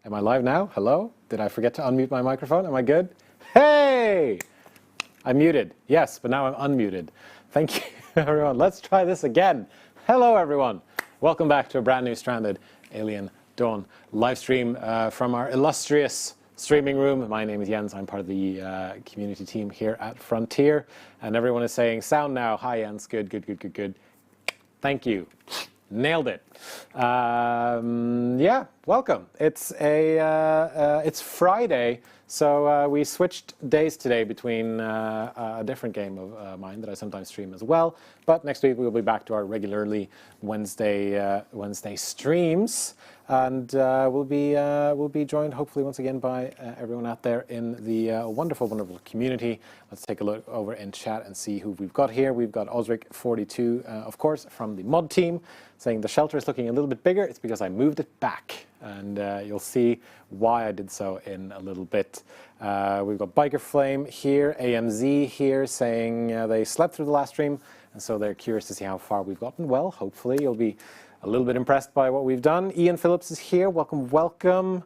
Am I live now? Hello? Did I forget to unmute my microphone? Am I good? Hey! I'm muted. Yes, but now I'm unmuted. Thank you, everyone. Let's try this again. Hello, everyone. Welcome back to a brand new Stranded Alien Dawn live stream from our illustrious streaming room. My name is Jens. I'm part of the community team here at Frontier. And everyone is saying, sound now. Hi, Jens. Good, good, good, good, good. Thank you. Nailed it. Yeah, welcome. It's Friday, so we switched days today between a different game of mine that I sometimes stream as well. But next week we'll be back to our regularly Wednesday streams, and we'll be joined hopefully once again by everyone out there in the wonderful, wonderful community. Let's take a look over in chat and see who we've got here. We've got Osric42, of course, from the mod team, saying the shelter is looking a little bit bigger. It's because I moved it back, and you'll see why I did so in a little bit. We've got Biker Flame here, AMZ here, saying they slept through the last stream, and so they're curious to see how far we've gotten. Well, hopefully you'll be a little bit impressed by what we've done. Ian Phillips is here. Welcome, welcome.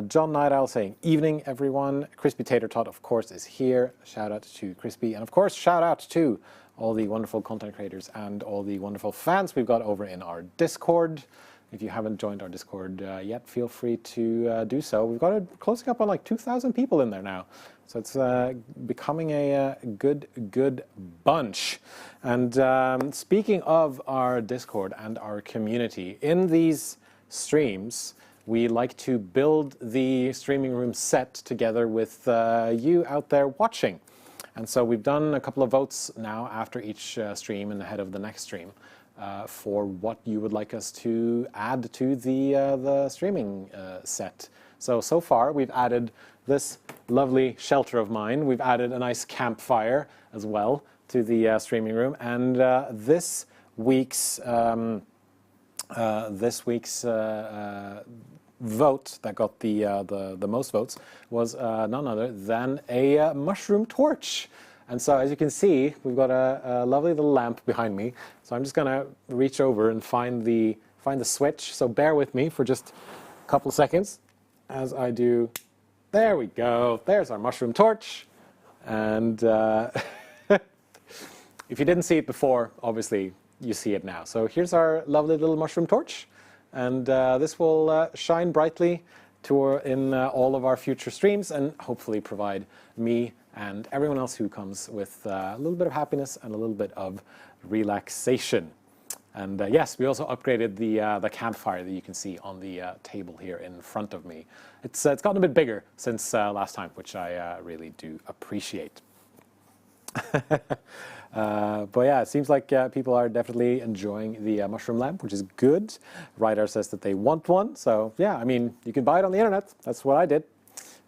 John Night Owl saying evening, everyone. Crispy Tater Tot, of course, is here. Shout out to Crispy, and of course, shout out to all the wonderful content creators and all the wonderful fans we've got over in our Discord. If you haven't joined our Discord yet, feel free to do so. We've got it closing up on like 2,000 people in there now. So it's becoming a good bunch. And speaking of our Discord and our community, in these streams, we like to build the streaming room set together with you out there watching. And so we've done a couple of votes now after each stream and ahead of the next stream for what you would like us to add to the streaming set. So far we've added this lovely shelter of mine. We've added a nice campfire as well to the streaming room. And this week's vote that got the most votes was none other than a mushroom torch. And so as you can see, we've got a lovely little lamp behind me. So I'm just gonna reach over and find the switch. So bear with me for just a couple of seconds as I do. There we go. There's our mushroom torch. And if you didn't see it before, obviously you see it now. So here's our lovely little mushroom torch. and this will shine brightly in all of our future streams, and hopefully provide me and everyone else who comes with a little bit of happiness and a little bit of relaxation. And yes, we also upgraded the campfire that you can see on the table here in front of me. It's gotten a bit bigger since last time, which I really do appreciate. But yeah, it seems like people are definitely enjoying the mushroom lamp, which is good. Ryder says that they want one. So yeah, I mean, you can buy it on the internet. That's what I did.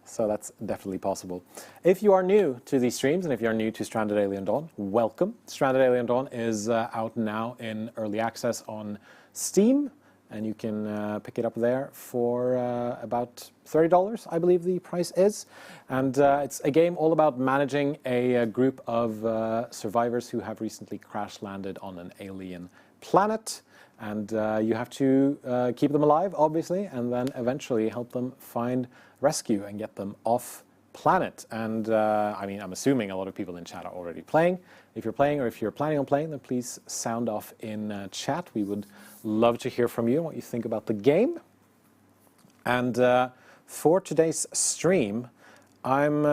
So that's definitely possible. If you are new to these streams, and if you're new to Stranded Alien Dawn, welcome. Stranded Alien Dawn is out now in early access on Steam, and you can pick it up there for about $30, I believe the price is. And it's a game all about managing a group of survivors who have recently crash-landed on an alien planet. And you have to keep them alive, obviously, and then eventually help them find rescue and get them off planet. And I mean, I'm assuming a lot of people in chat are already playing. If you're playing, or if you're planning on playing, then please sound off in chat. We would love to hear from you and what you think about the game. And for today's stream, I'm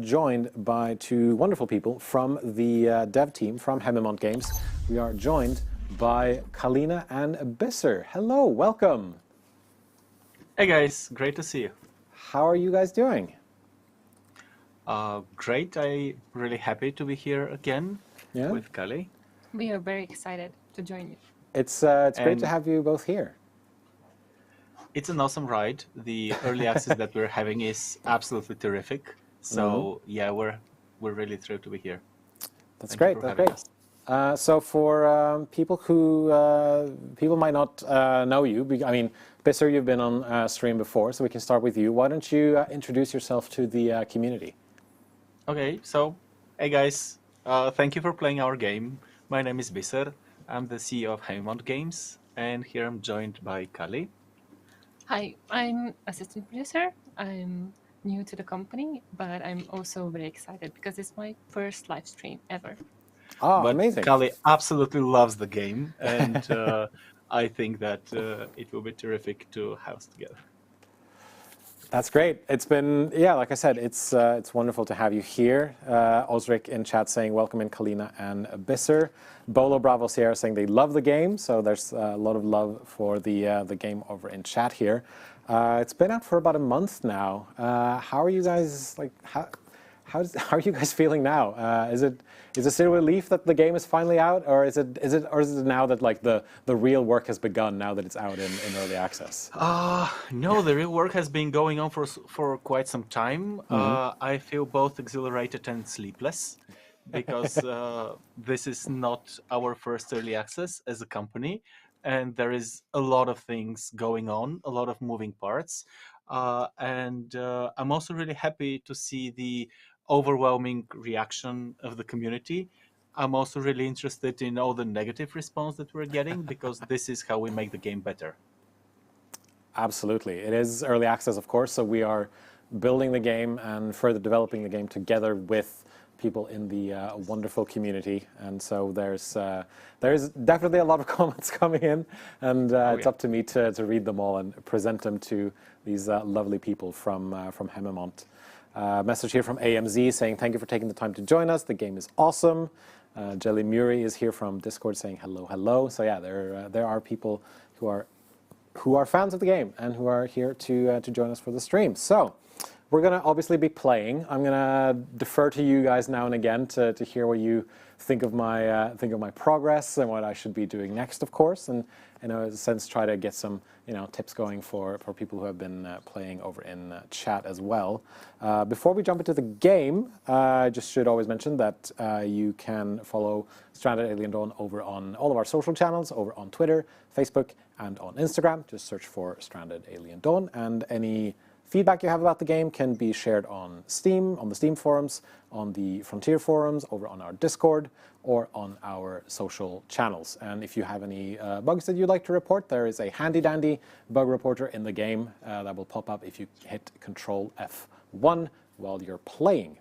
joined by two wonderful people from the dev team from Haemimont Games. We are joined by Kalina and Bisser. Hello, welcome. Hey guys, great to see you. How are you guys doing? Great. I'm really happy to be here again with Kali. We are very excited to join you. It's great to have you both here. It's an awesome ride. The early access that we're having is absolutely terrific. So yeah, we're really thrilled to be here. That's great. That's great. So for people who people might not know you, I mean, Bisser, you've been on stream before, so we can start with you. Why don't you introduce yourself to the community? Okay, so hey guys, thank you for playing our game. My name is Bisser. I'm the CEO of Haemimont Games, and here I'm joined by Kali. Hi, I'm assistant producer. I'm new to the company, but I'm also very excited because it's my first live stream ever. Oh, amazing. Kali absolutely loves the game, and I think that it will be terrific to house together. That's great. It's been, yeah, like I said, it's wonderful to have you here. Osric in chat saying welcome in Kalina and Bisser. Bolo Bravo Sierra saying they love the game, so there's a lot of love for the game over in chat here. It's been out for about a month now. How are you guys, like, how are you guys feeling now? Is it still a relief that the game is finally out, or is it now that like the real work has begun now that it's out in early access? No, the real work has been going on for quite some time. I feel both exhilarated and sleepless because this is not our first early access as a company, and there is a lot of things going on, a lot of moving parts, and I'm also really happy to see the overwhelming reaction of the community. I'm also really interested in all the negative response that we're getting because this is how we make the game better. Absolutely. It is early access, of course, so we are building the game and further developing the game together with people in the wonderful community. And so there's definitely a lot of comments coming in, and it's up to me to read them all and present them to these lovely people from Haemimont. Message here from AMZ saying thank you for taking the time to join us. The game is awesome. Jelly Muri is here from Discord saying hello. So yeah, there are people who are fans of the game and who are here to join us for the stream. So we're gonna obviously be playing. I'm gonna defer to you guys now and again to hear what you think of my progress and what I should be doing next, of course, and in a sense try to get some tips going for people who have been playing over in chat as well. Before we jump into the game, I just should always mention that you can follow Stranded Alien Dawn over on all of our social channels, over on Twitter, Facebook, and on Instagram. Just search for Stranded Alien Dawn, and any feedback you have about the game can be shared on Steam, on the Steam forums, on the Frontier forums, over on our Discord, or on our social channels. And if you have any bugs that you'd like to report, there is a handy-dandy bug reporter in the game that will pop up if you hit Control F1 while you're playing.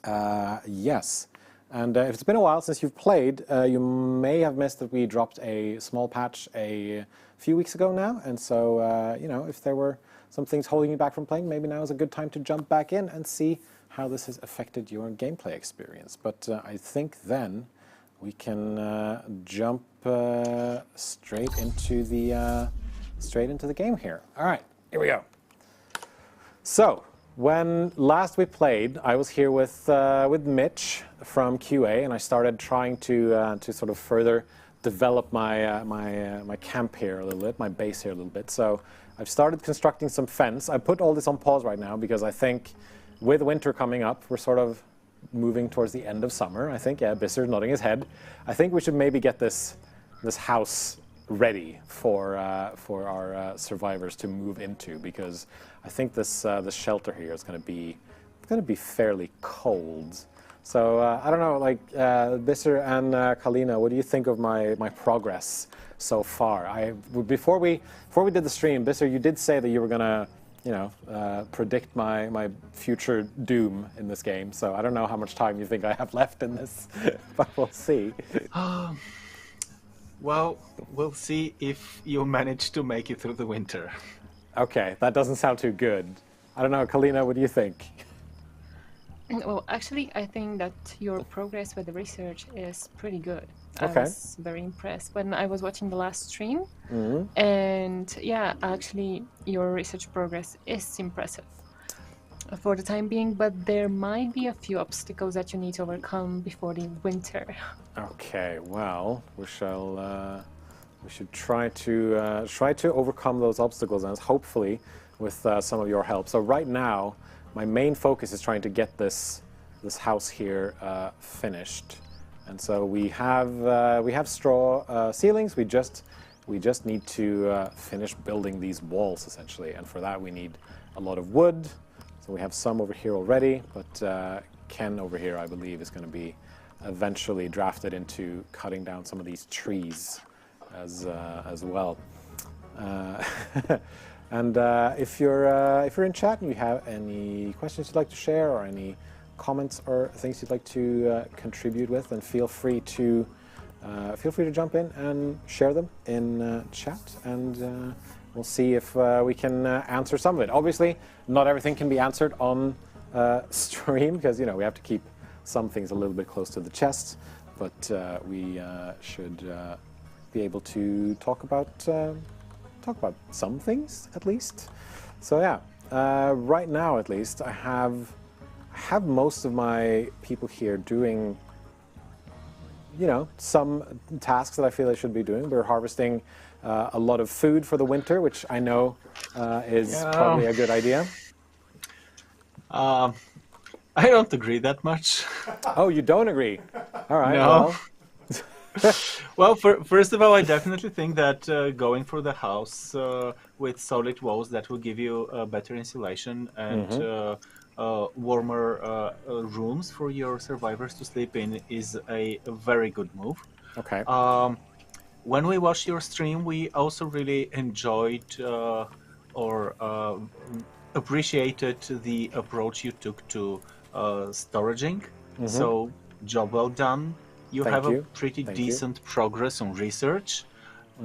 Yes. And if it's been a while since you've played, you may have missed that we dropped a small patch few weeks ago now, and so you know, if there were some things holding you back from playing, maybe now is a good time to jump back in and see how this has affected your gameplay experience. But I think then we can jump straight into the game here. All right, here we go. So when last we played, I was here with Mitch from QA, and I started trying to sort of further develop my camp here a little bit, my base here a little bit. So I've started constructing some fence. I put all this on pause right now because I think with winter coming up, we're sort of moving towards the end of summer. I think, yeah, Bisser's nodding his head. I think we should maybe get this house ready for our survivors to move into, because I think this shelter here is going to be fairly cold. So I don't know, like Bisser and Kalina, what do you think of my progress so far? Before we did the stream, Bisser, you did say that you were gonna, you know, predict my future doom in this game. So I don't know how much time you think I have left in this, but we'll see. Well, we'll see if you manage to make it through the winter. Okay, that doesn't sound too good. I don't know, Kalina, what do you think? Well, actually, I think that your progress with the research is pretty good. Okay. I was very impressed when I was watching the last stream. And yeah, actually, your research progress is impressive for the time being, but there might be a few obstacles that you need to overcome before the winter. Okay, well, we should try to overcome those obstacles, and hopefully with some of your help. So right now, my main focus is trying to get this house here finished, and so we have straw ceilings. We just need to finish building these walls essentially, and for that we need a lot of wood. So we have some over here already, but Ken over here, I believe, is going to be eventually drafted into cutting down some of these trees as well. And if you're in chat and you have any questions you'd like to share or any comments or things you'd like to contribute with, then feel free to jump in and share them in chat, and we'll see if we can answer some of it. Obviously, not everything can be answered on stream, because you know we have to keep some things a little bit close to the chest, but we should be able to talk about some things at least. So yeah, right now at least I have most of my people here doing, you know, some tasks that I feel they should be doing. We're harvesting a lot of food for the winter, which I know is probably a good idea. I don't agree that much. Oh, you don't agree? All right. No. Well, Well, first of all, I definitely think that going for the house with solid walls, that will give you better insulation and warmer rooms for your survivors to sleep in is a very good move. okay. When we watched your stream, we also really enjoyed or appreciated the approach you took to storaging. So, job well done. You Thank have you. a pretty Thank you. decent progress on research,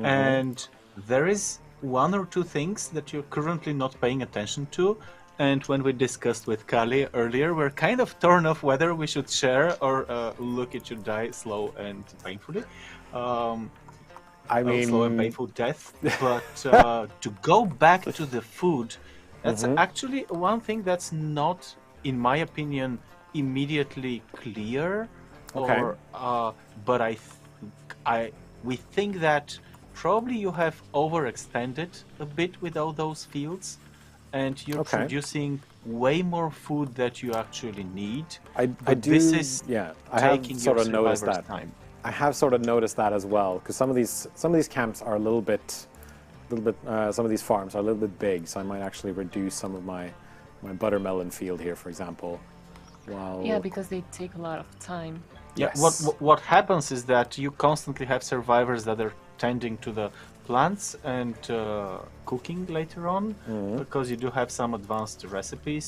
and there is one or two things that you're currently not paying attention to. And when we discussed with Kali earlier, we're kind of torn off whether we should share or look at you die slow and painfully. I mean, Slow and painful death. But to go back to the food, that's actually one thing that's not, in my opinion, immediately clear. Okay. But we think that probably you have overextended a bit with all those fields, and you're producing way more food that you actually need. I do. This is yeah, I have taking sort your of noticed survivors' that. time. I have sort of noticed that as well, because some of these camps are a little bit. Some of these farms are a little bit big, so I might actually reduce some of my buttermelon field here, for example. While Yeah, because they take a lot of time. Yeah. Yes. What happens is that you constantly have survivors that are tending to the plants and cooking later on, because you do have some advanced recipes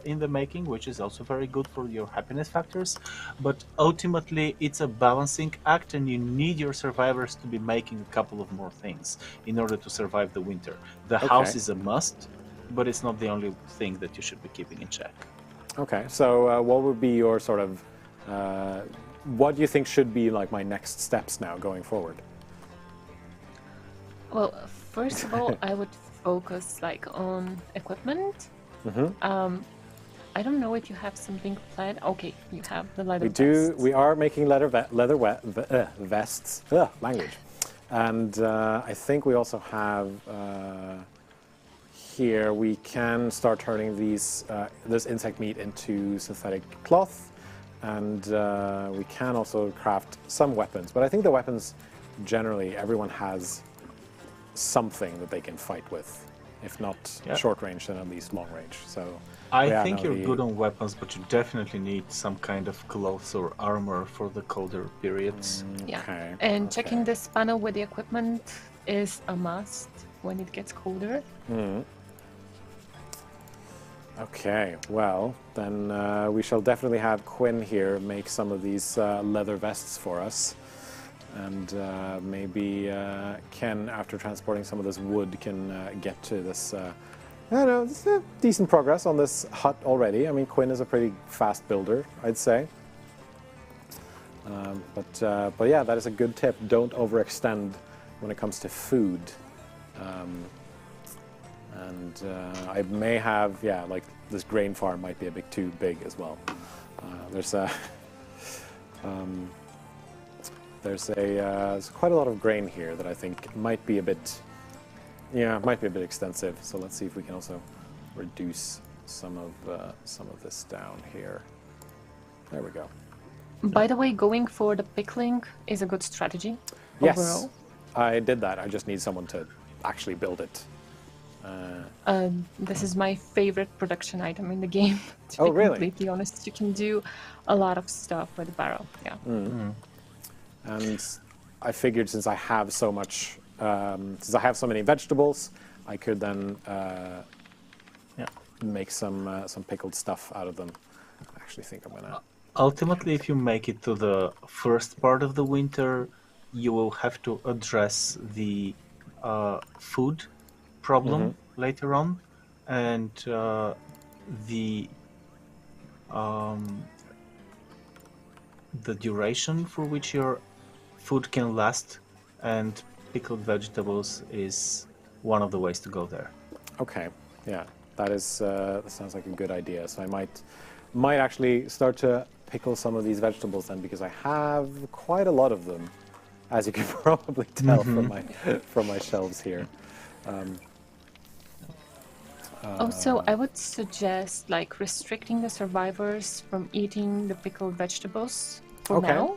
in the making, which is also very good for your happiness factors. But ultimately, it's a balancing act, and you need your survivors to be making a couple of more things in order to survive the winter. The house is a must, but it's not the only thing that you should be keeping in check. Okay, so what would be your sort of, what do you think should be like my next steps now going forward? Well, first of all, I would focus like on equipment. I don't know if you have something planned. Okay, you have the leather vests. We are making leather vests. Language. And I think we also have here, we can start turning these this insect meat into synthetic cloth. And we can also craft some weapons. But I think the weapons, generally, everyone has something that they can fight with. If not short range, then at least long range. So I think you're good on weapons, but you definitely need some kind of clothes or armor for the colder periods. Yeah, and checking this panel with the equipment is a must when it gets colder. Okay, well, then we shall definitely have Quinn here make some of these leather vests for us. And maybe Ken, after transporting some of this wood, can get to this. I don't know, it's decent progress on this hut already. I mean, Quinn is a pretty fast builder, I'd say. But yeah, that is a good tip. Don't overextend when it comes to food. And I may have, like this grain farm might be a bit too big as well. There's quite a lot of grain here that I think might be a bit, extensive. So let's see if we can also reduce some of this down here. There we go. By the way, going for the pickling is a good strategy. Yes, overall. I did that. I just need someone to actually build it. This is my favorite production item in the game. To Oh, be really? completely honest, you can do a lot of stuff with the barrel. Yeah. And I figured since I have so much, since I have so many vegetables, I could then make some pickled stuff out of them. I actually think I'm gonna. Ultimately, if you make it to the first part of the winter, you will have to address the food problem later on, and the duration for which your food can last, and pickled vegetables is one of the ways to go there. Okay, yeah, that sounds like a good idea. So I might actually start to pickle some of these vegetables then, because I have quite a lot of them, as you can probably tell from my shelves here. Also, I would suggest like restricting the survivors from eating the pickled vegetables for now.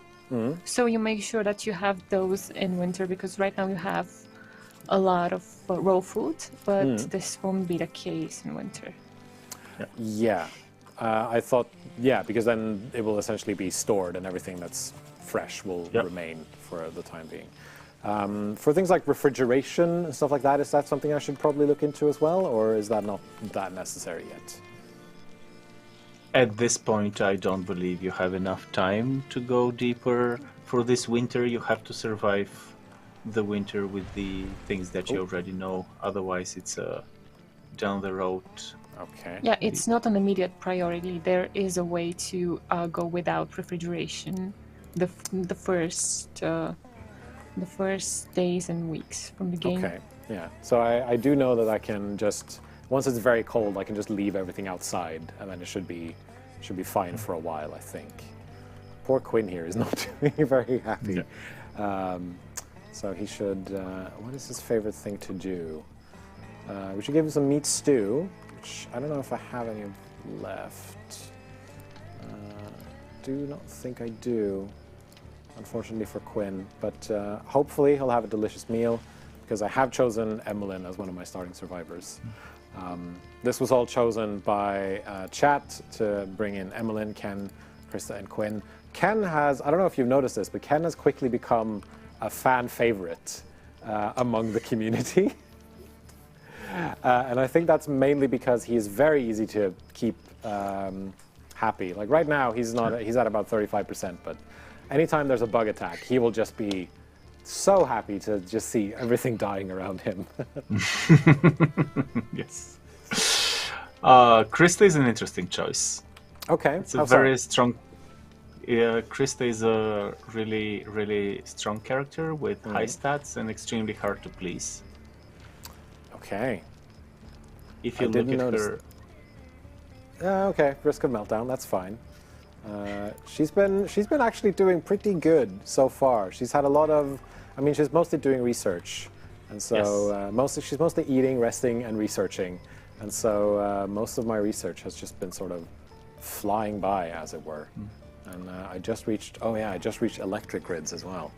So you make sure that you have those in winter, because right now you have a lot of raw food, but this won't be the case in winter. Yeah, I thought, because then it will essentially be stored and everything that's fresh will remain for the time being. For things like refrigeration and stuff like that, is that something I should probably look into as well, or is that not that necessary yet? At this point, I don't believe you have enough time to go deeper. For this winter, you have to survive the winter with the things that you already know. Otherwise, it's down the road. Okay. Yeah, it's not an immediate priority. There is a way to go without refrigeration the first days and weeks from the game. Okay, yeah. So I do know that I can just, once it's very cold, I can just leave everything outside, and then it should be fine for a while, I think. Poor Quinn here is not doing very happy. So he should, what is his favorite thing to do? We should give him some meat stew, which I don't know if I have any left. Do not think I do, unfortunately for Quinn, but hopefully he'll have a delicious meal, because I have chosen Emmeline as one of my starting survivors. This was all chosen by chat to bring in Emmeline, Ken, Krista, and Quinn. Ken has, I don't know if you've noticed this, but Ken has quickly become a fan favorite among the community. And I think that's mainly because he is very easy to keep happy. Like right now, he's at about 35%, but anytime there's a bug attack, he will just be so happy to just see everything dying around him. Yes. Krista is an interesting choice. Okay. It's a very strong. Krista is a really, really strong character with high stats and extremely hard to please. Okay. If you look at her. Okay, Risk of Meltdown. That's fine. She's been actually doing pretty good so far. She's had a lot of. I mean, she's mostly doing research, and so she's mostly eating, resting, and researching, and so most of my research has just been sort of flying by, as it were. And I just reached. Oh yeah, I just reached electric grids as well.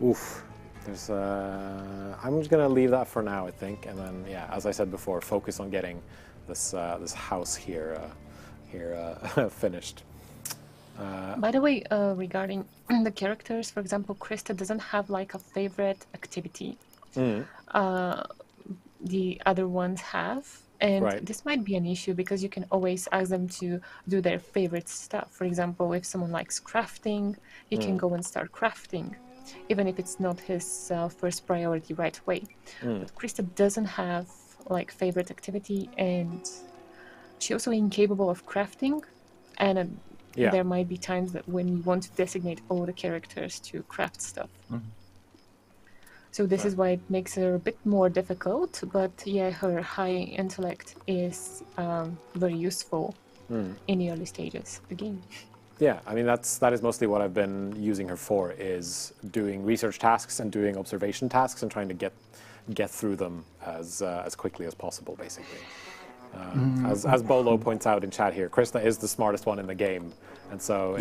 Oof. There's. I'm just gonna leave that for now, I think, and then yeah, as I said before, focus on getting this this house here finished. By the way, regarding the characters, for example, Krista doesn't have like a favorite activity. The other ones have, and this might be an issue because you can always ask them to do their favorite stuff. For example, if someone likes crafting, he can go and start crafting, even if it's not his first priority right away. But Krista doesn't have like favorite activity, and she's also incapable of crafting, and there might be times that when you want to designate all the characters to craft stuff. So this is why it makes her a bit more difficult, but yeah, her high intellect is very useful in the early stages of the game. Yeah, I mean that is mostly what I've been using her for, is doing research tasks and doing observation tasks and trying to get through them as quickly as possible, basically. As Bolo points out in chat here, Krista is the smartest one in the game, and so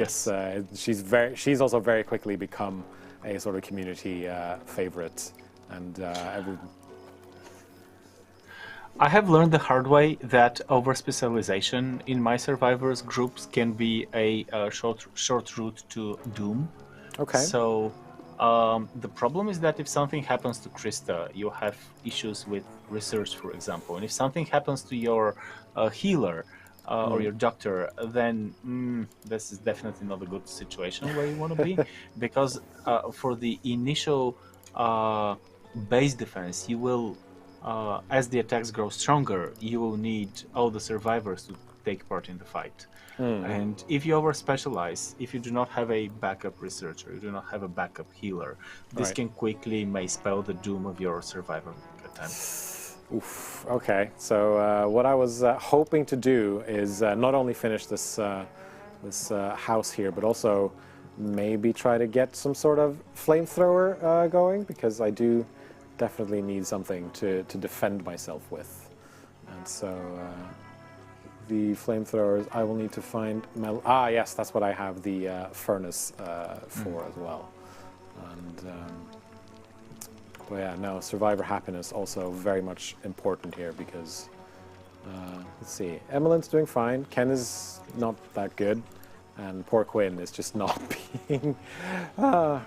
she's also very quickly become a sort of community favorite, and I have learned the hard way that over specialization in my survivors groups can be a short route to doom. Okay. So the problem is that if something happens to Krista, you have issues with research, for example. And if something happens to your healer or your doctor, then this is definitely not a good situation where you want to be. Because for the initial base defense, you will, as the attacks grow stronger, you will need all the survivors to take part in the fight. And if you over-specialize, if you do not have a backup researcher, you do not have a backup healer, this can quickly may spell the doom of your survival attempt. Oof. Okay. So what I was hoping to do is not only finish this this house here, but also maybe try to get some sort of flamethrower going, because I do definitely need something to defend myself with, and so. The flamethrowers, I will need to find metal. Ah, yes, that's what I have the furnace for as well. And but yeah, no, survivor happiness also very much important here, because let's see, Emmeline's doing fine. Ken is not that good, and poor Quinn is just not being poor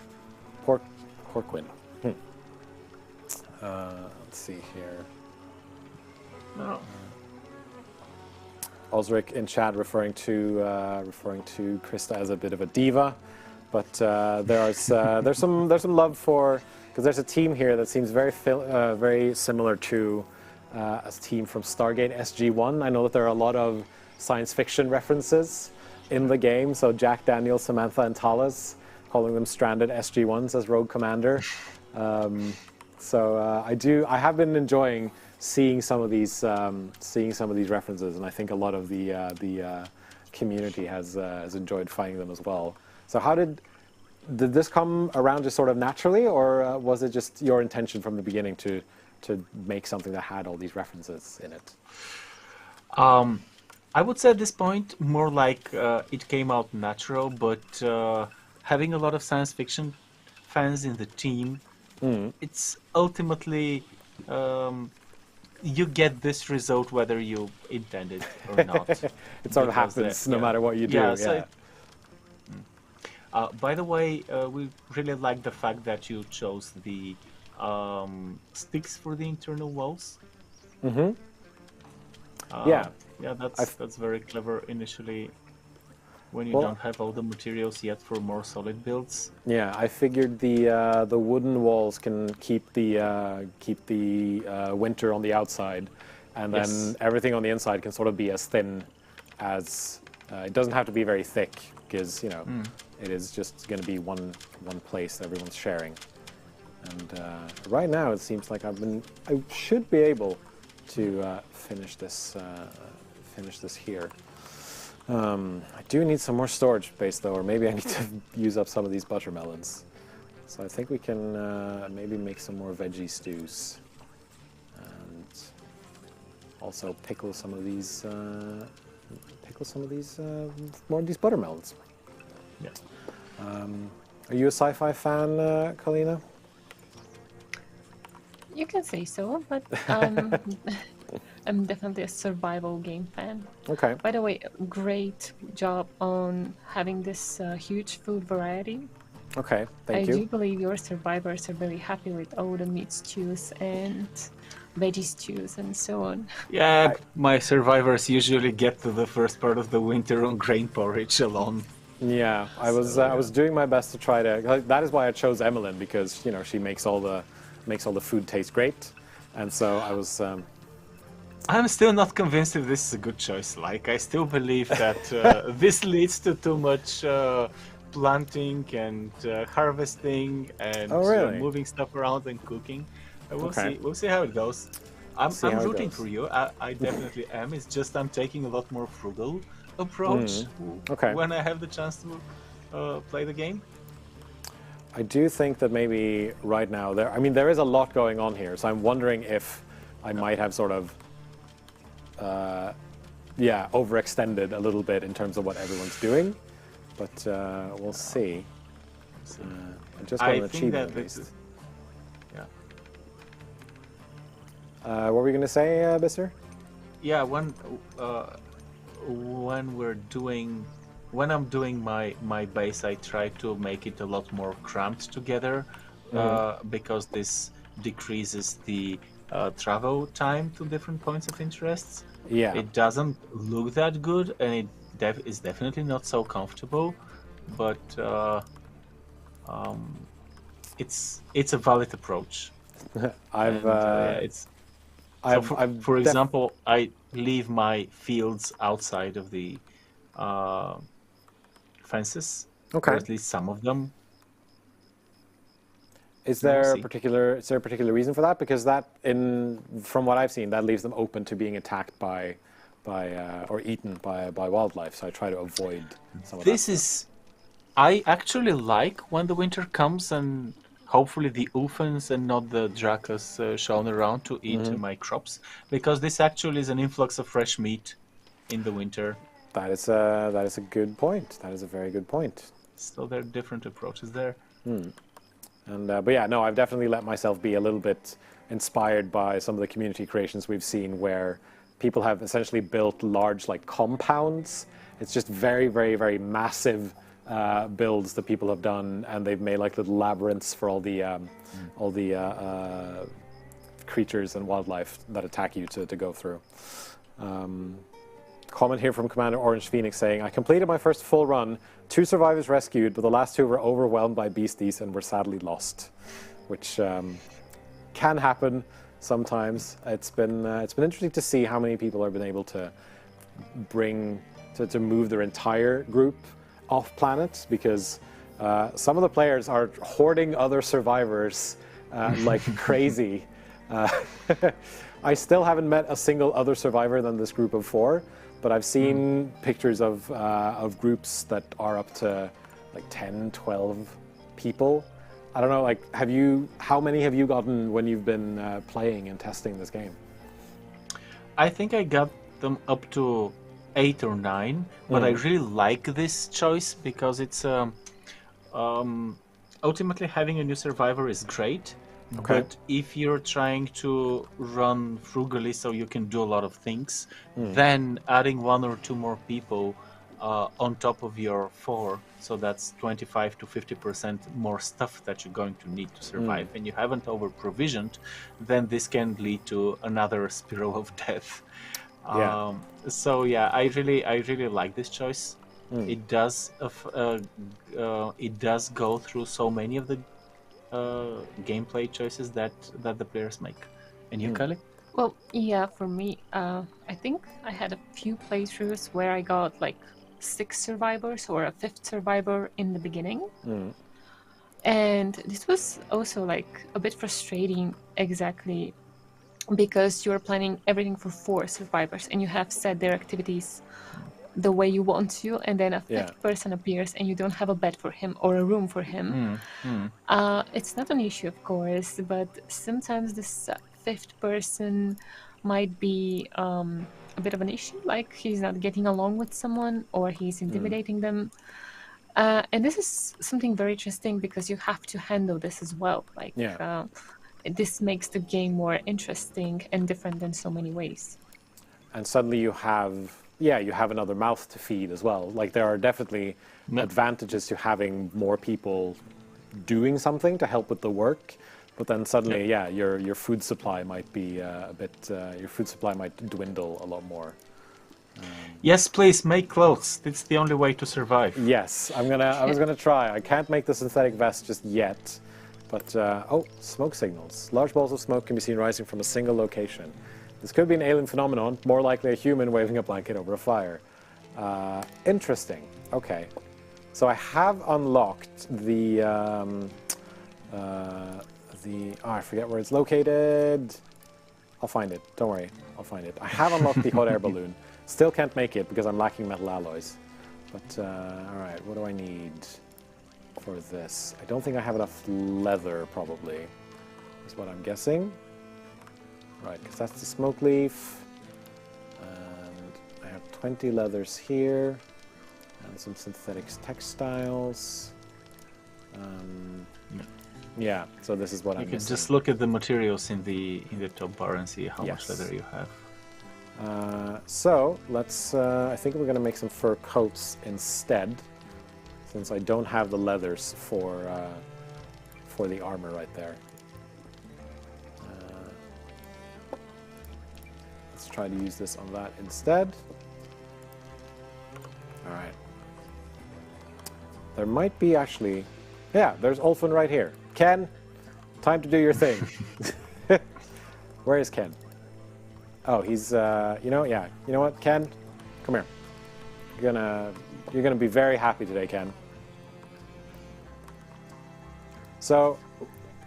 Quinn. Let's see here. Osric in chat referring to Krista as a bit of a diva, but there's some love for, because there's a team here that seems very similar to a team from Stargate SG-1. I know that there are a lot of science fiction references in the game. So Jack, Daniel, Samantha, and Talas, calling them stranded SG-1s as Rogue Commander. I have been enjoying seeing some of these references, and I think a lot of the community has enjoyed finding them as well. So how did this come around just sort of naturally, or was it just your intention from the beginning to make something that had all these references in it? I would say at this point more like it came out natural, but having a lot of science fiction fans in the team, it's ultimately you get this result whether you intend it or not. It sort of happens no matter what you do. So by the way, we really like the fact that you chose the sticks for the internal walls. Mm-hmm. Yeah. Yeah, that's very clever initially when you don't have all the materials yet for more solid builds. Yeah, I figured the wooden walls can keep the winter on the outside, and then everything on the inside can sort of be as thin as it doesn't have to be very thick because it is just going to be one place that everyone's sharing. And right now it seems like I should be able to finish this here. I do need some more storage space though, or maybe I need to use up some of these buttermelons. So I think we can maybe make some more veggie stews, and also pickle some of these more of these buttermelons. Yeah. Are you a sci-fi fan, Kalina? You can say so, but I'm definitely a survival game fan. Okay. By the way, great job on having this huge food variety. Okay, thank I you. do believe your survivors are very happy with all the meat stews and veggie stews and so on. Yeah, my survivors usually get to the first part of the winter on grain porridge alone. Yeah, I was doing my best to try to. That is why I chose Emmeline, because she makes all the food taste great, and so I was. I'm still not convinced if this is a good choice. Like, I still believe that this leads to too much planting and harvesting and moving stuff around and cooking. We'll see. We'll see how it goes. I'm rooting for you. I definitely am. It's just I'm taking a lot more frugal approach when I have the chance to play the game. I do think that maybe right now there is a lot going on here, so I'm wondering if I might have sort of overextended a little bit in terms of what everyone's doing, but we'll see. I just got an achievement at least. What were you going to say, Bisser? Yeah, when I'm doing my base, I try to make it a lot more cramped together, because this decreases the travel time to different points of interests. Yeah. It doesn't look that good, and it is definitely not so comfortable, but it's a valid approach. For example, I leave my fields outside of the fences, or at least some of them. Is there a particular reason for that? Because from what I've seen, that leaves them open to being attacked by or eaten by wildlife. So I try to avoid some of that. I actually like when the winter comes and hopefully the Ulfens and not the Drakas shown around to eat my crops, because this actually is an influx of fresh meat in the winter. That is a good point. That is a very good point. So there are different approaches there. And but yeah, no, I've definitely let myself be a little bit inspired by some of the community creations we've seen, where people have essentially built large compounds. It's just very, very, very massive builds that people have done, and they've made little labyrinths for all the creatures and wildlife that attack you to go through. Comment here from Commander Orange Phoenix saying, I completed my first full run, 2 survivors rescued, but the last 2 were overwhelmed by beasties and were sadly lost, which can happen sometimes. It's been interesting to see how many people have been able to move their entire group off planet, because some of the players are hoarding other survivors like crazy. I still haven't met a single other survivor than this group of 4, but I've seen pictures of groups that are up to 10, 12 people. I don't know, how many have you gotten when you've been playing and testing this game? I think I got them up to 8 or 9, but I really like this choice because it's ultimately having a new survivor is great. But if you're trying to run frugally so you can do a lot of things, then adding 1 or 2 more people on top of your 4, so that's 25 to 50% more stuff that you're going to need to survive, and you haven't over-provisioned, then this can lead to another spiral of death. Yeah. So yeah, I really like this choice. It does go through so many of the gameplay choices that the players make. And you, Kali? Well, yeah, for me, I think I had a few playthroughs where I got like 6 survivors or a 5th survivor in the beginning. And this was also like a bit frustrating, exactly because you're planning everything for 4 survivors and you have set their activities the way you want to, and then a 5th person appears and you don't have a bed for him or a room for him. It's not an issue, of course, but sometimes this 5th person might be a bit of an issue, like he's not getting along with someone or he's intimidating them. And this is something very interesting because you have to handle this as well. Like, this makes the game more interesting and different in so many ways. And suddenly you have another mouth to feed as well. Like, there are definitely advantages to having more people doing something to help with the work, but then suddenly, your food supply might be your food supply might dwindle a lot more. Yes, please make clothes. It's the only way to survive. Yes, I was gonna try. I can't make the synthetic vest just yet, but oh, smoke signals. Large balls of smoke can be seen rising from a single location. This could be an alien phenomenon, more likely a human waving a blanket over a fire. Interesting. Okay, so I have unlocked the I forget where it's located. I'll find it. Don't worry, I'll find it. I have unlocked the hot air balloon. Still can't make it because I'm lacking metal alloys. But all right, what do I need for this? I don't think I have enough leather. Probably is what I'm guessing. Right, because that's the smoke leaf, and I have 20 leathers here, and some synthetic textiles. Yeah, so this is what I'm missing. You can just look at the materials in the top bar and see how much leather you have. So let's. I think we're going to make some fur coats instead, since I don't have the leathers for the armor right there. Let's try to use this on that instead. All right. There might be actually. Yeah, there's Ulfin right here. Ken, time to do your thing. Where is Ken? Oh, he's, you know what, Ken? Come here. You're gonna be very happy today, Ken. So,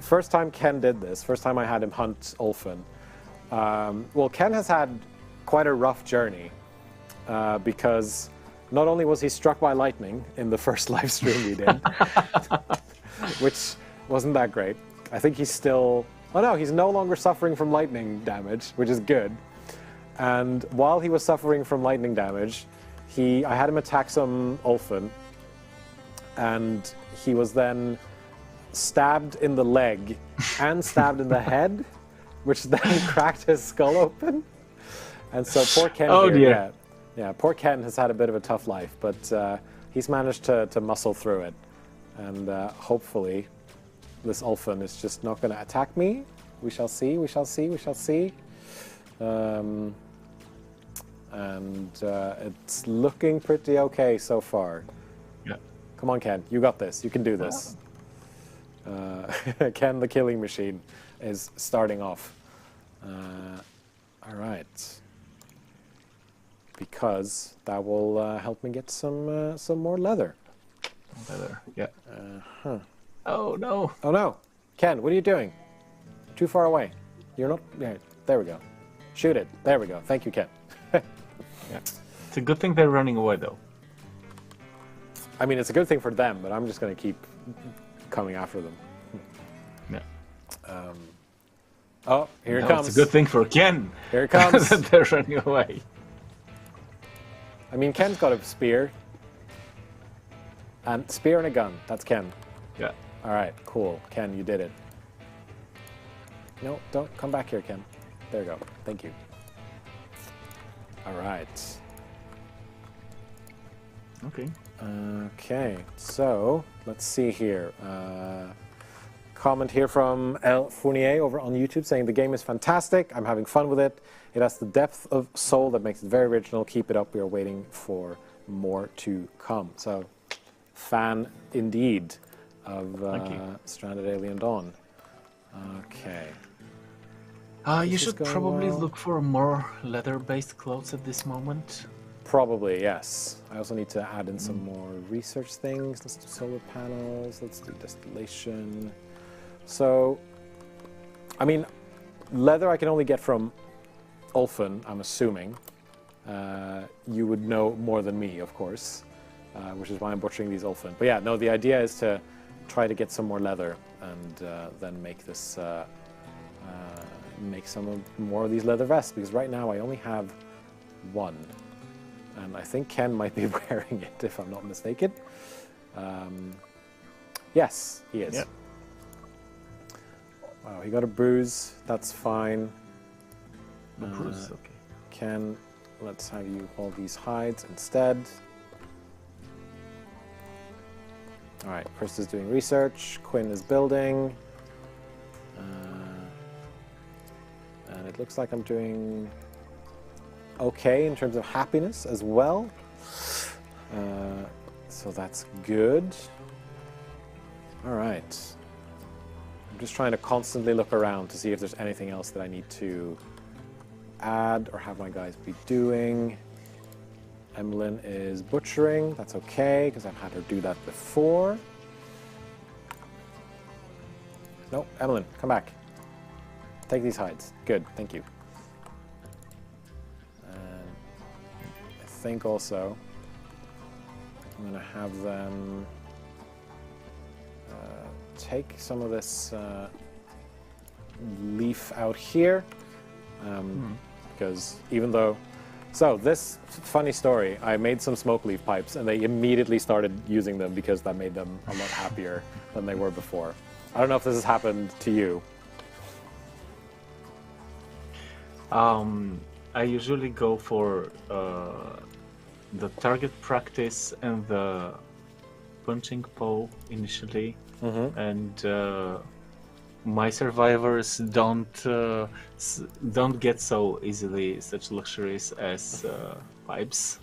first time Ken did this, first time I had him hunt Ulfin. Well, Ken has had quite a rough journey because not only was he struck by lightning in the first live stream we did, which wasn't that great. I think he's still... Oh no, he's no longer suffering from lightning damage, which is good. And while he was suffering from lightning damage, I had him attack some Ulfin, and he was then stabbed in the leg and stabbed in the head, which then cracked his skull open. And so poor Ken poor Ken has had a bit of a tough life, but he's managed to muscle through it. And hopefully this Ulfin is just not going to attack me. We shall see, we shall see, we shall see. And it's looking pretty okay so far. Yeah. Come on, Ken, you got this. You can do this. Ken the killing machine is starting off. All right. Because that will help me get some more leather. Leather, yeah. Oh no! Oh no! Ken, what are you doing? Too far away. You're not... There we go. Shoot it. There we go. Thank you, Ken. Yeah. It's a good thing they're running away, though. I mean, it's a good thing for them, but I'm just going to keep coming after them. Yeah. Oh, here it comes. It's a good thing for Ken. Here it comes. That they're running away. I mean, Ken's got a spear. And spear and a gun. That's Ken. Yeah. All right, cool. Ken, you did it. No, don't come back here, Ken. There you go. Thank you. All right. Okay. Okay, so let's see here. Comment here from El Fournier over on YouTube saying the game is fantastic. I'm having fun with it. It has the depth of soul that makes it very original. Keep it up. We are waiting for more to come. So, fan indeed of Stranded Alien Dawn. Okay. You This is should going probably well. look for more leather-based clothes at this moment. Probably, yes. I also need to add in some more research things. Let's do solar panels. Let's do distillation. So, I mean, leather I can only get from Ulfin, I'm assuming. You would know more than me, of course, which is why I'm butchering these Ulfin. But yeah, no, the idea is to try to get some more leather and then make this, make more of these leather vests, because right now I only have one. And I think Ken might be wearing it, if I'm not mistaken. Yes, he is. Yep. Wow, he got a bruise. That's fine. The bruise, okay. Ken, let's have you hold these hides instead. All right, Chris is doing research. Quinn is building. And it looks like I'm doing okay in terms of happiness as well. So that's good. All right. I'm just trying to constantly look around to see if there's anything else that I need to add or have my guys be doing. Emlyn is butchering. That's okay, because I've had her do that before. No, Emlyn, come back. Take these hides. Good, thank you. And I think also I'm going to have them take some of this leaf out here, because even though... So, this funny story, I made some smoke leaf pipes and they immediately started using them because that made them a lot happier than they were before. I don't know if this has happened to you. I usually go for the target practice and the punching pole initially, and my survivors don't get so easily such luxuries as pipes.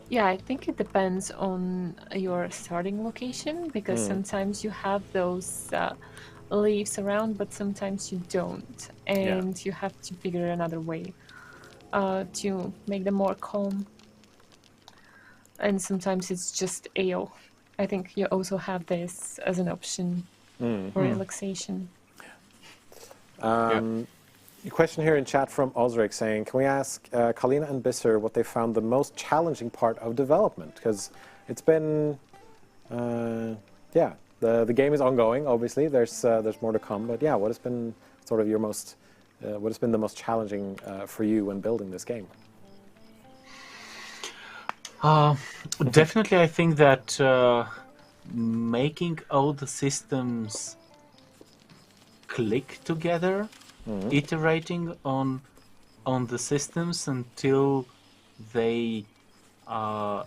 Yeah, I think it depends on your starting location, because sometimes you have those leaves around, but sometimes you don't, and you have to figure another way to make them more calm. And sometimes it's just ale. I think you also have this as an option for relaxation. A question here in chat from Osric saying, can we ask Kalina and Bisser what they found the most challenging part of development? Because it's been, the game is ongoing, obviously. There's more to come, but yeah, what has been sort of your most, what has been the most challenging for you when building this game? Definitely, I think that making all the systems click together, iterating on the systems until they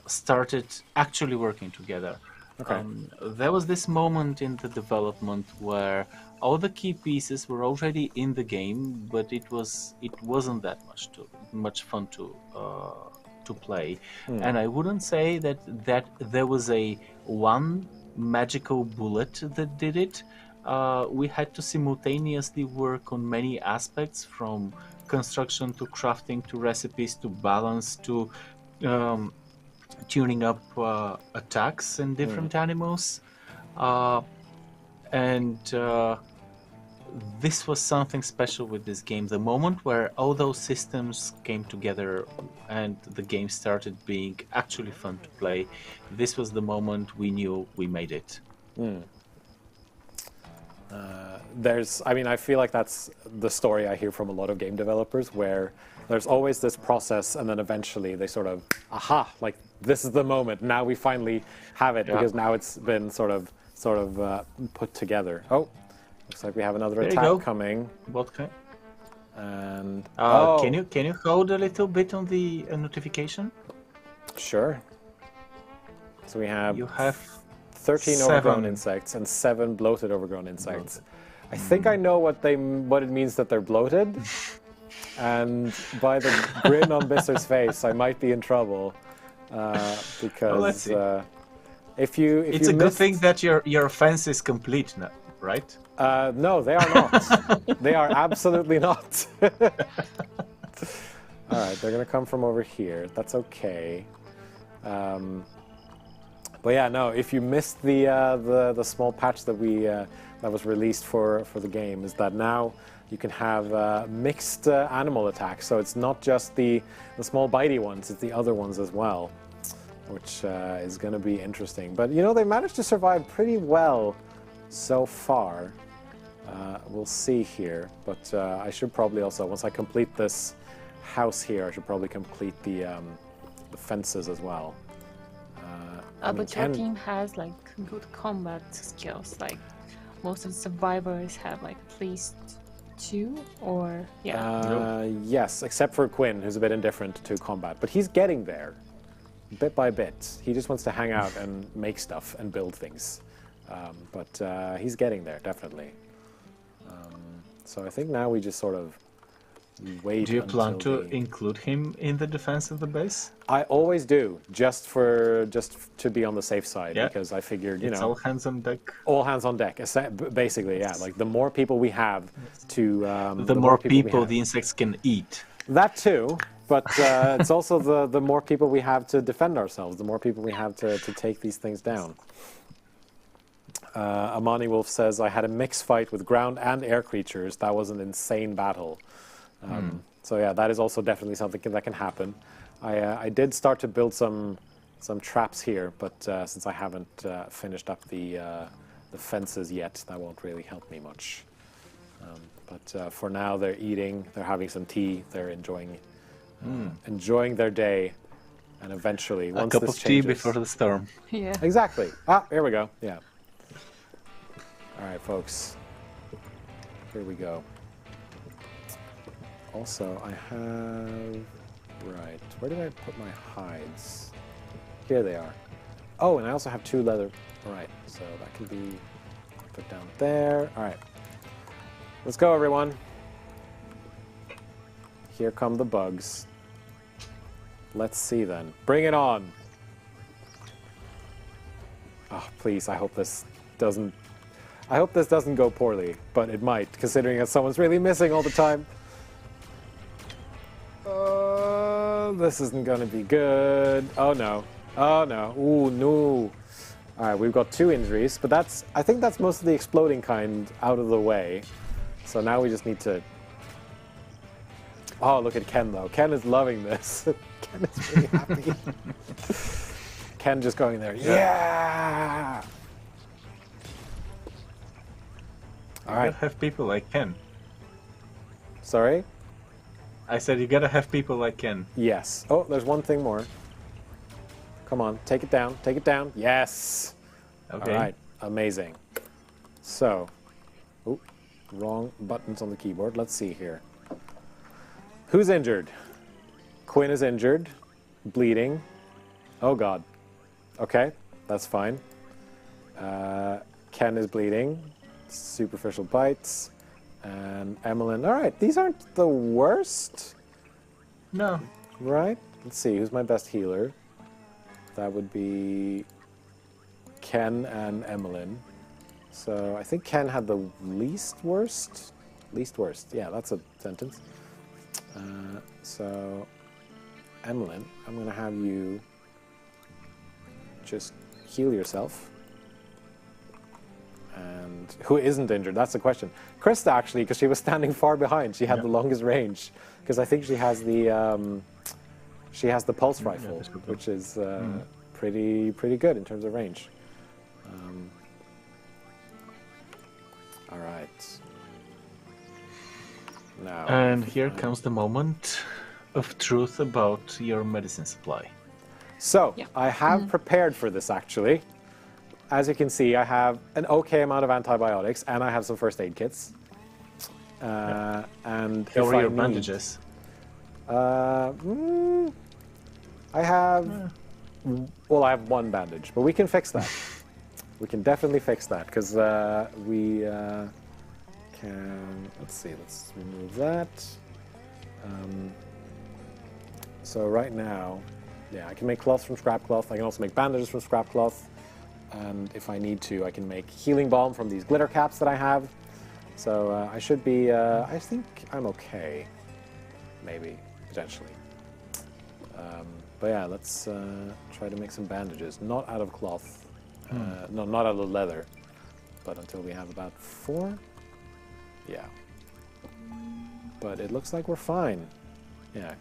started actually working together. Okay. There was this moment in the development where all the key pieces were already in the game, but it wasn't that much fun to play. And I wouldn't say that there was a one magical bullet that did it. We had to simultaneously work on many aspects, from construction to crafting to recipes to balance to tuning up attacks in different animals. And this was something special with this game. The moment where all those systems came together and the game started being actually fun to play, this was the moment we knew we made it. I feel like that's the story I hear from a lot of game developers, where there's always this process and then eventually they sort of, aha, like this is the moment, now we finally have it, because now it's been sort of put together. Oh, looks like we have another attack coming. What kind? And can you hold a little bit on the notification? Sure. So we have You have 13 7. overgrown insects and 7 bloated overgrown insects. I think I know what it means that they're bloated, and by the grin on Bisser's face, I might be in trouble because let's see. if you It's a good thing that your fence is complete now, right? no, they are not. They are absolutely not. All right, they're gonna come from over here. That's okay. But yeah, no. If you missed the small patch that that was released for the game, is that now you can have mixed animal attacks. So it's not just the small bitey ones; it's the other ones as well, which is going to be interesting. But you know, they managed to survive pretty well so far. We'll see here, but I should probably also, once I complete this house here, I should probably complete the fences as well. But your team has like good combat skills. Like most of the survivors have like at least 2 or Yes, except for Quinn, who's a bit indifferent to combat, but he's getting there, bit by bit. He just wants to hang out and make stuff and build things, but he's getting there definitely. So I think now we just sort of wait. Do you plan to until include him in the defense of the base? I always do, just to be on the safe side, because I figured, you It's know, all hands on deck. all hands on deck. Basically, yeah. Like the more people we have to, The more we people have. the insects can eat. That too, but it's also the more people we have to defend ourselves, the more people we have to take these things down. Amani Wolf says, I had a mixed fight with ground and air creatures. That was an insane battle. So yeah, that is also definitely something that can happen. I did start to build some traps here, but since I haven't finished up the fences yet, that won't really help me much. But for now, they're eating, they're having some tea, they're enjoying their day, and eventually, once a cup this of tea changes, before the storm. Yeah. Exactly. Ah, here we go. Yeah. All right, folks. Here we go. Also, I have... Right. Where did I put my hides? Here they are. Oh, and I also have 2 leather. All right. So that can be put down there. All right. Let's go, everyone. Here come the bugs. Let's see then. Bring it on. Oh, please. I hope this doesn't go poorly, but it might, considering that someone's really missing all the time. This isn't going to be good. Oh, no. Oh, no. Ooh, no. All right, we've got 2 injuries, but I think that's most of the exploding kind out of the way. So now we just need to... Oh, look at Ken, though. Ken is loving this. Ken is really happy. Ken just going there. Yeah! All right. You gotta have people like Ken. Sorry? I said you gotta have people like Ken. Yes. Oh, there's one thing more. Come on, take it down. Take it down. Yes. Okay. All right. Amazing. So, oh, wrong buttons on the keyboard. Let's see here. Who's injured? Quinn is injured, bleeding. Oh God. Okay, that's fine. Ken is bleeding. Superficial bites. And Emmeline. All right, these aren't the worst. No. Right? Let's see, who's my best healer? That would be Ken and Emmeline. So I think Ken had the least worst. Least worst. Yeah, that's a sentence. So, Emmeline, I'm going to have you just heal yourself. And who isn't injured? That's the question. Krista, actually, because she was standing far behind. She had the longest range. Because I think she has the pulse rifle, which is pretty good in terms of range. All right. Now. And here comes the moment of truth about your medicine supply. So I have prepared for this, actually. As you can see, I have an okay amount of antibiotics, and I have some first aid kits. And How are your bandages? I have Well, I have one bandage, but we can fix that. We can definitely fix that, because we can... Let's see, let's remove that. So right now, yeah, I can make cloth from scrap cloth. I can also make bandages from scrap cloth. And if I need to, I can make healing balm from these glitter caps that I have. So I should be, I think I'm okay. Maybe, potentially. But yeah, let's try to make some bandages. Not out of cloth. No, not out of leather. But until we have about 4. Yeah. But it looks like we're fine. Yeah.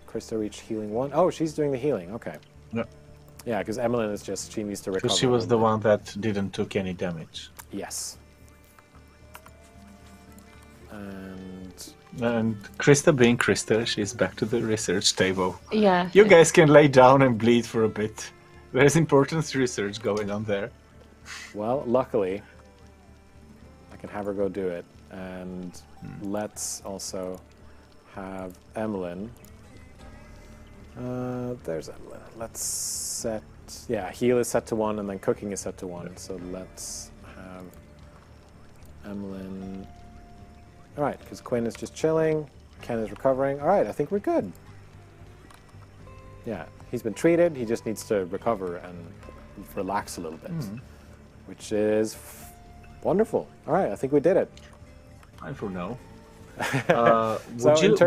Krista reached healing 1. Oh, she's doing the healing. Okay. Yeah. Yeah, because Emmeline is just, she needs to recover. Because she was the one that didn't took any damage. Yes. And Krista being Krista, she's back to the research table. Yeah. You guys can lay down and bleed for a bit. There's important research going on there. well, luckily, I can have her go do it. And let's also have Emmeline. There's Emmeline. Let's set... Yeah, heal is set to 1, and then cooking is set to 1. Yeah. So let's have Emmeline... Alright, because Quinn is just chilling. Ken is recovering. Alright, I think we're good. Yeah, he's been treated. He just needs to recover and relax a little bit. Which is wonderful. Alright, I think we did it. I for now. So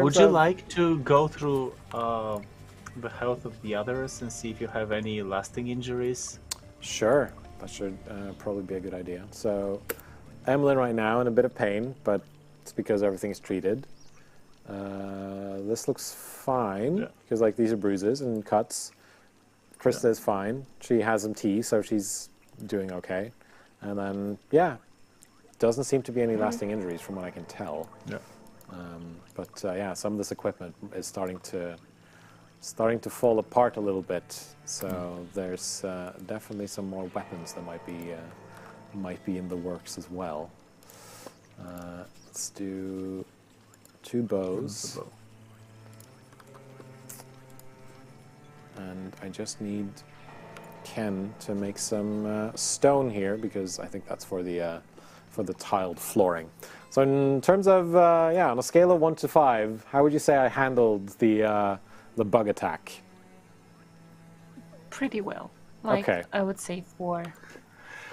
would you like to go through the health of the others and see if you have any lasting injuries? Sure, that should probably be a good idea. So, Emmeline right now in a bit of pain, but it's because everything's treated. This looks fine, because like these are bruises and cuts. Krista is fine. She has some tea, so she's doing okay. And then, yeah, doesn't seem to be any lasting injuries from what I can tell. Yeah. But yeah, some of this equipment is starting to fall apart a little bit. So there's definitely some more weapons that might be in the works as well. Let's do 2 bows. And I just need Ken to make some stone here, because I think that's for the tiled flooring. So in terms of, yeah, on a scale of 1 to 5, how would you say I handled the bug attack? Pretty well. Like, okay. I would say 4.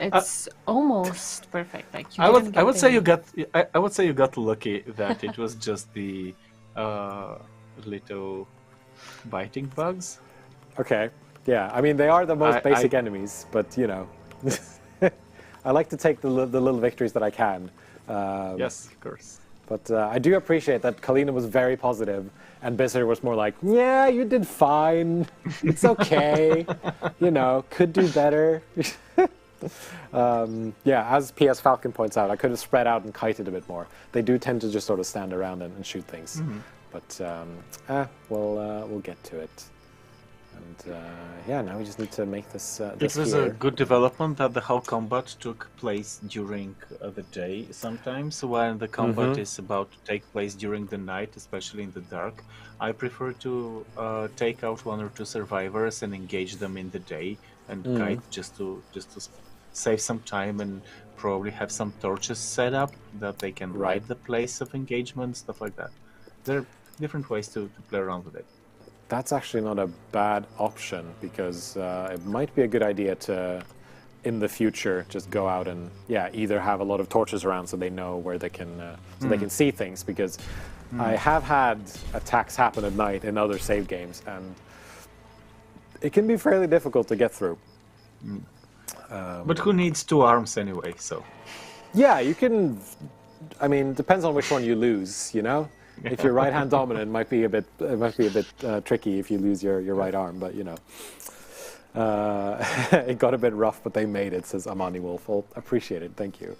It's almost perfect. Like I would say you got lucky that it was just the little biting bugs. Okay. Yeah. I mean, they are the most basic enemies, but you know, I like to take the little victories that I can. Yes, of course. But I do appreciate that Kalina was very positive, and Bissir was more like, "Yeah, you did fine. It's okay. You know, could do better." Yeah, as PS Falcon points out, I could have spread out and kited a bit more. They do tend to just sort of stand around and shoot things. But we'll get to it. And yeah, now we just need to make this. This was a good development that the whole combat took place during the day. Sometimes when the combat is about to take place during the night, especially in the dark, I prefer to take out 1 or 2 survivors and engage them in the day and kite just to save some time and probably have some torches set up that they can ride the place of engagement, stuff like that. There are different ways to play around with it. That's actually not a bad option, because it might be a good idea to, in the future, just go out and either have a lot of torches around so they know where they can they can see things, because I have had attacks happen at night in other save games, and it can be fairly difficult to get through. But who needs 2 arms anyway? So yeah, you can. I mean, depends on which one you lose, you know. If you're right-hand dominant, it might be a bit tricky if you lose your right arm. But you know, it got a bit rough, but they made it. Says Amani Wolf. Well, appreciate it. Thank you.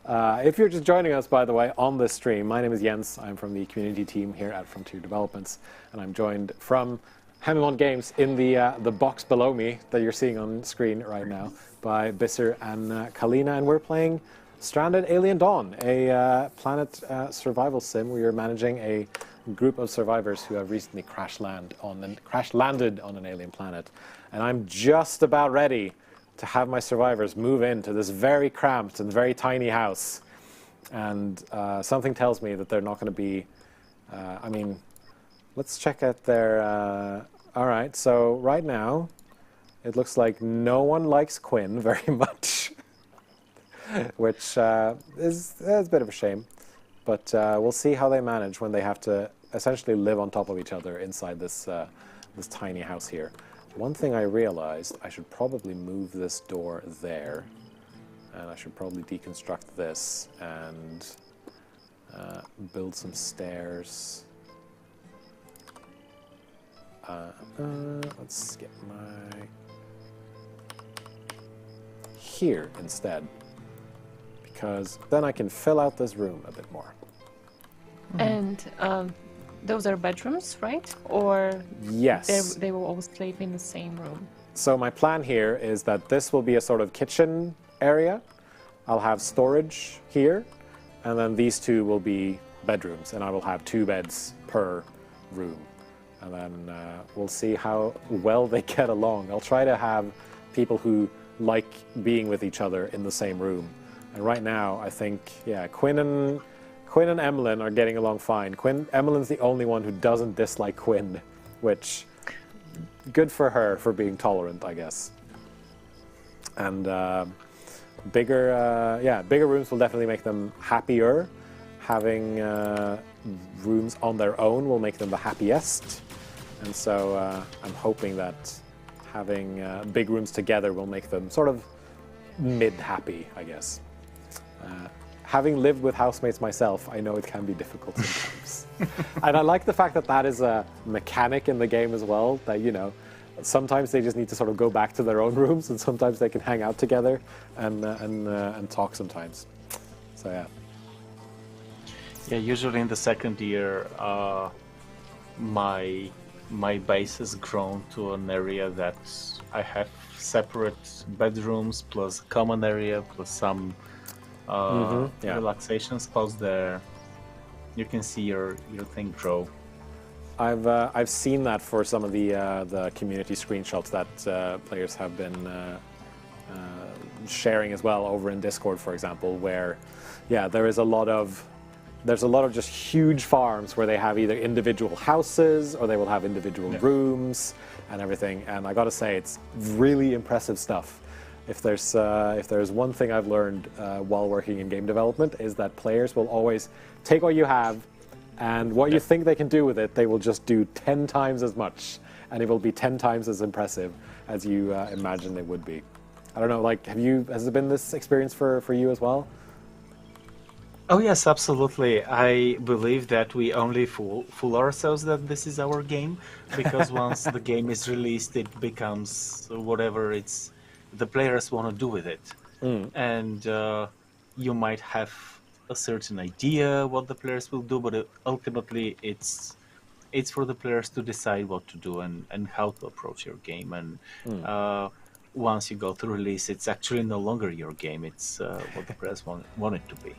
If you're just joining us, by the way, on this stream, my name is Jens. I'm from the community team here at Frontier Developments, and I'm joined from Haemimont Games in the box below me that you're seeing on screen right now by Bissir and Kalina, and we're playing Stranded Alien Dawn, a planet survival sim where you're managing a group of survivors who have recently crash landed on an alien planet. And I'm just about ready to have my survivors move into this very cramped and very tiny house. And something tells me that they're not going to be... I mean, let's check out their... all right, so right now, it looks like no one likes Quinn very much. Which is a bit of a shame. But we'll see how they manage when they have to essentially live on top of each other inside this, this tiny house here. One thing I realized, I should probably move this door there. And I should probably deconstruct this and build some stairs. Let's get my... here instead. Because then I can fill out this room a bit more. And those are bedrooms, right? Or yes, they will all sleep in the same room? So my plan here is that this will be a sort of kitchen area. I'll have storage here, and then these two will be bedrooms, and I will have 2 beds per room. And then we'll see how well they get along. I'll try to have people who like being with each other in the same room. And right now, I think, yeah, Quinn and Emlyn are getting along fine. Emlyn's the only one who doesn't dislike Quinn, which, good for her for being tolerant, I guess. And bigger rooms will definitely make them happier. Having rooms on their own will make them the happiest. And so I'm hoping that having big rooms together will make them sort of mid-happy, I guess. Having lived with housemates myself, I know it can be difficult sometimes. And I like the fact that that is a mechanic in the game as well, that, you know, sometimes they just need to sort of go back to their own rooms, and sometimes they can hang out together and talk sometimes. So, yeah. Yeah, usually in the second year, my base has grown to an area that I have separate bedrooms plus common area plus some relaxation spots there. You can see your thing grow. I've seen that for some of the community screenshots that players have been sharing as well over in Discord, for example, where there's a lot of just huge farms where they have either individual houses or they will have individual rooms and everything. And I gotta say, it's really impressive stuff. If there's one thing I've learned while working in game development, is that players will always take what you have and what you think they can do with it, they will just do 10 times as much, and it will be 10 times as impressive as you imagine it would be. I don't know, like, has it been this experience for you as well? Oh yes, absolutely. I believe that we only fool ourselves that this is our game, because once the game is released, it becomes whatever the players want to do with it. And you might have a certain idea what the players will do, but ultimately it's for the players to decide what to do and how to approach your game. And once you go to release, it's actually no longer your game. It's what the players want it to be.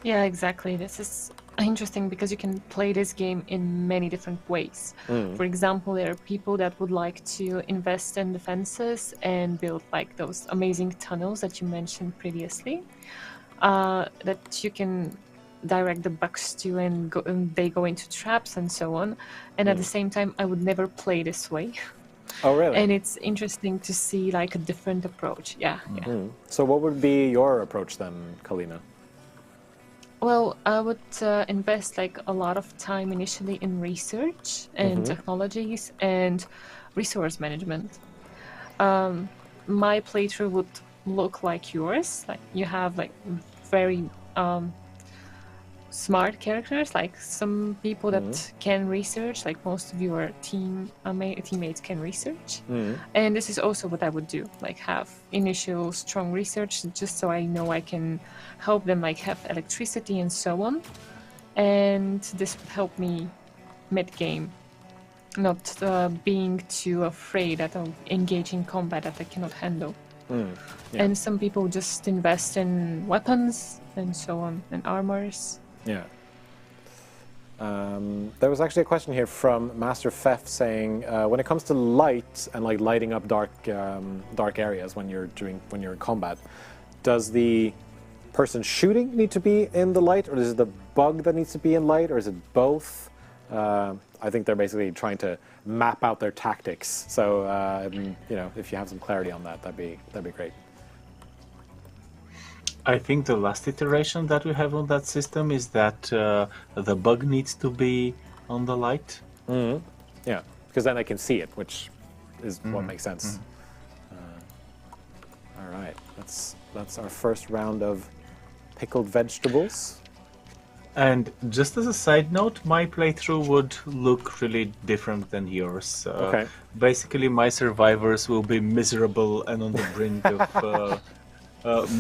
Yeah, exactly. This is interesting because you can play this game in many different ways. For example, there are people that would like to invest in defenses and build like those amazing tunnels that you mentioned previously, that you can direct the bugs to, and they go into traps and so on. And at the same time, I would never play this way. Oh, really? And it's interesting to see like a different approach. Yeah. So what would be your approach then, Kalina? Well, I would invest like a lot of time initially in research and technologies and resource management. My playthrough would look like yours. Like you have like very smart characters, like some people that can research, like most of your teammates can research. And this is also what I would do, like have initial strong research just so I know I can help them like have electricity and so on. And this would help me mid-game, not being too afraid that I'll engage in combat that I cannot handle. Yeah. And some people just invest in weapons and so on, and armors. Yeah. There was actually a question here from Master Fef saying, when it comes to light and like lighting up dark areas when you're in combat, does the person shooting need to be in the light, or is it the bug that needs to be in light, or is it both? I think they're basically trying to map out their tactics. So if you have some clarity on that, that'd be great. I think the last iteration that we have on that system is that the bug needs to be on the light. Mm-hmm. Yeah, because then I can see it, which is what makes sense. All right, that's our first round of pickled vegetables. And just as a side note, my playthrough would look really different than yours. Okay. Basically, my survivors will be miserable and on the brink of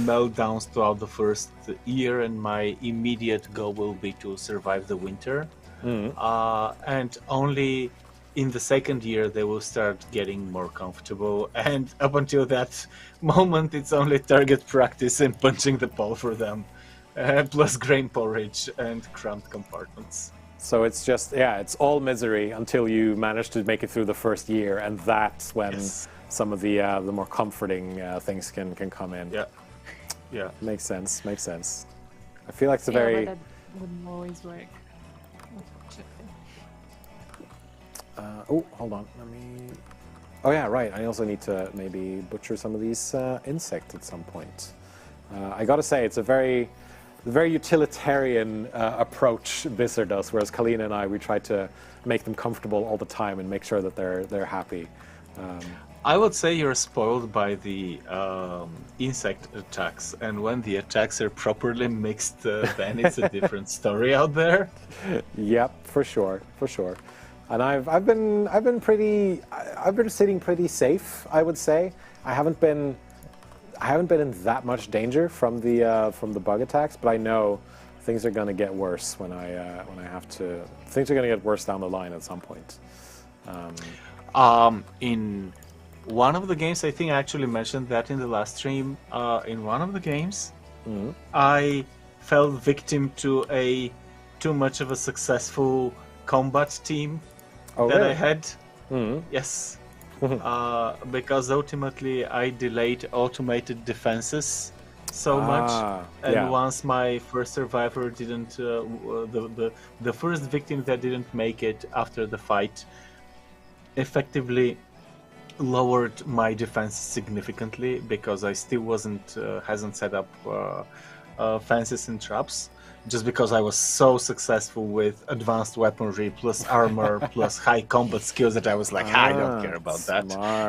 meltdowns throughout the first year, and my immediate goal will be to survive the winter. And only in the second year they will start getting more comfortable, and up until that moment it's only target practice and punching the pole for them, plus grain porridge and cramped compartments. So it's just, it's all misery until you manage to make it through the first year, and that's when some of the more comforting things can come in. Yeah. Makes sense. I feel like it's a very... But that wouldn't always work, unfortunately. Hold on. Let me... Oh yeah, right. I also need to maybe butcher some of these insects at some point. I gotta say, it's a very utilitarian approach Visser does, whereas Kalina and I, we try to make them comfortable all the time and make sure that they're happy. I would say you're spoiled by the insect attacks, and when the attacks are properly mixed, then it's a different story out there. Yep, for sure. And I've been sitting pretty safe, I would say. I haven't been in that much danger from the bug attacks, but I know things are going to get worse when I have to. Things are going to get worse down the line at some point. In one of the games, I think I actually mentioned that in the last stream. In one of the games, I fell victim to too much of a successful combat team that I had. Yes. Because ultimately I delayed automated defenses so much, and once my first survivor didn't, the first victim that didn't make it after the fight, effectively lowered my defenses significantly, because I still hasn't set up fences and traps. Just because I was so successful with advanced weaponry plus armor plus high combat skills that I was like, I don't care about that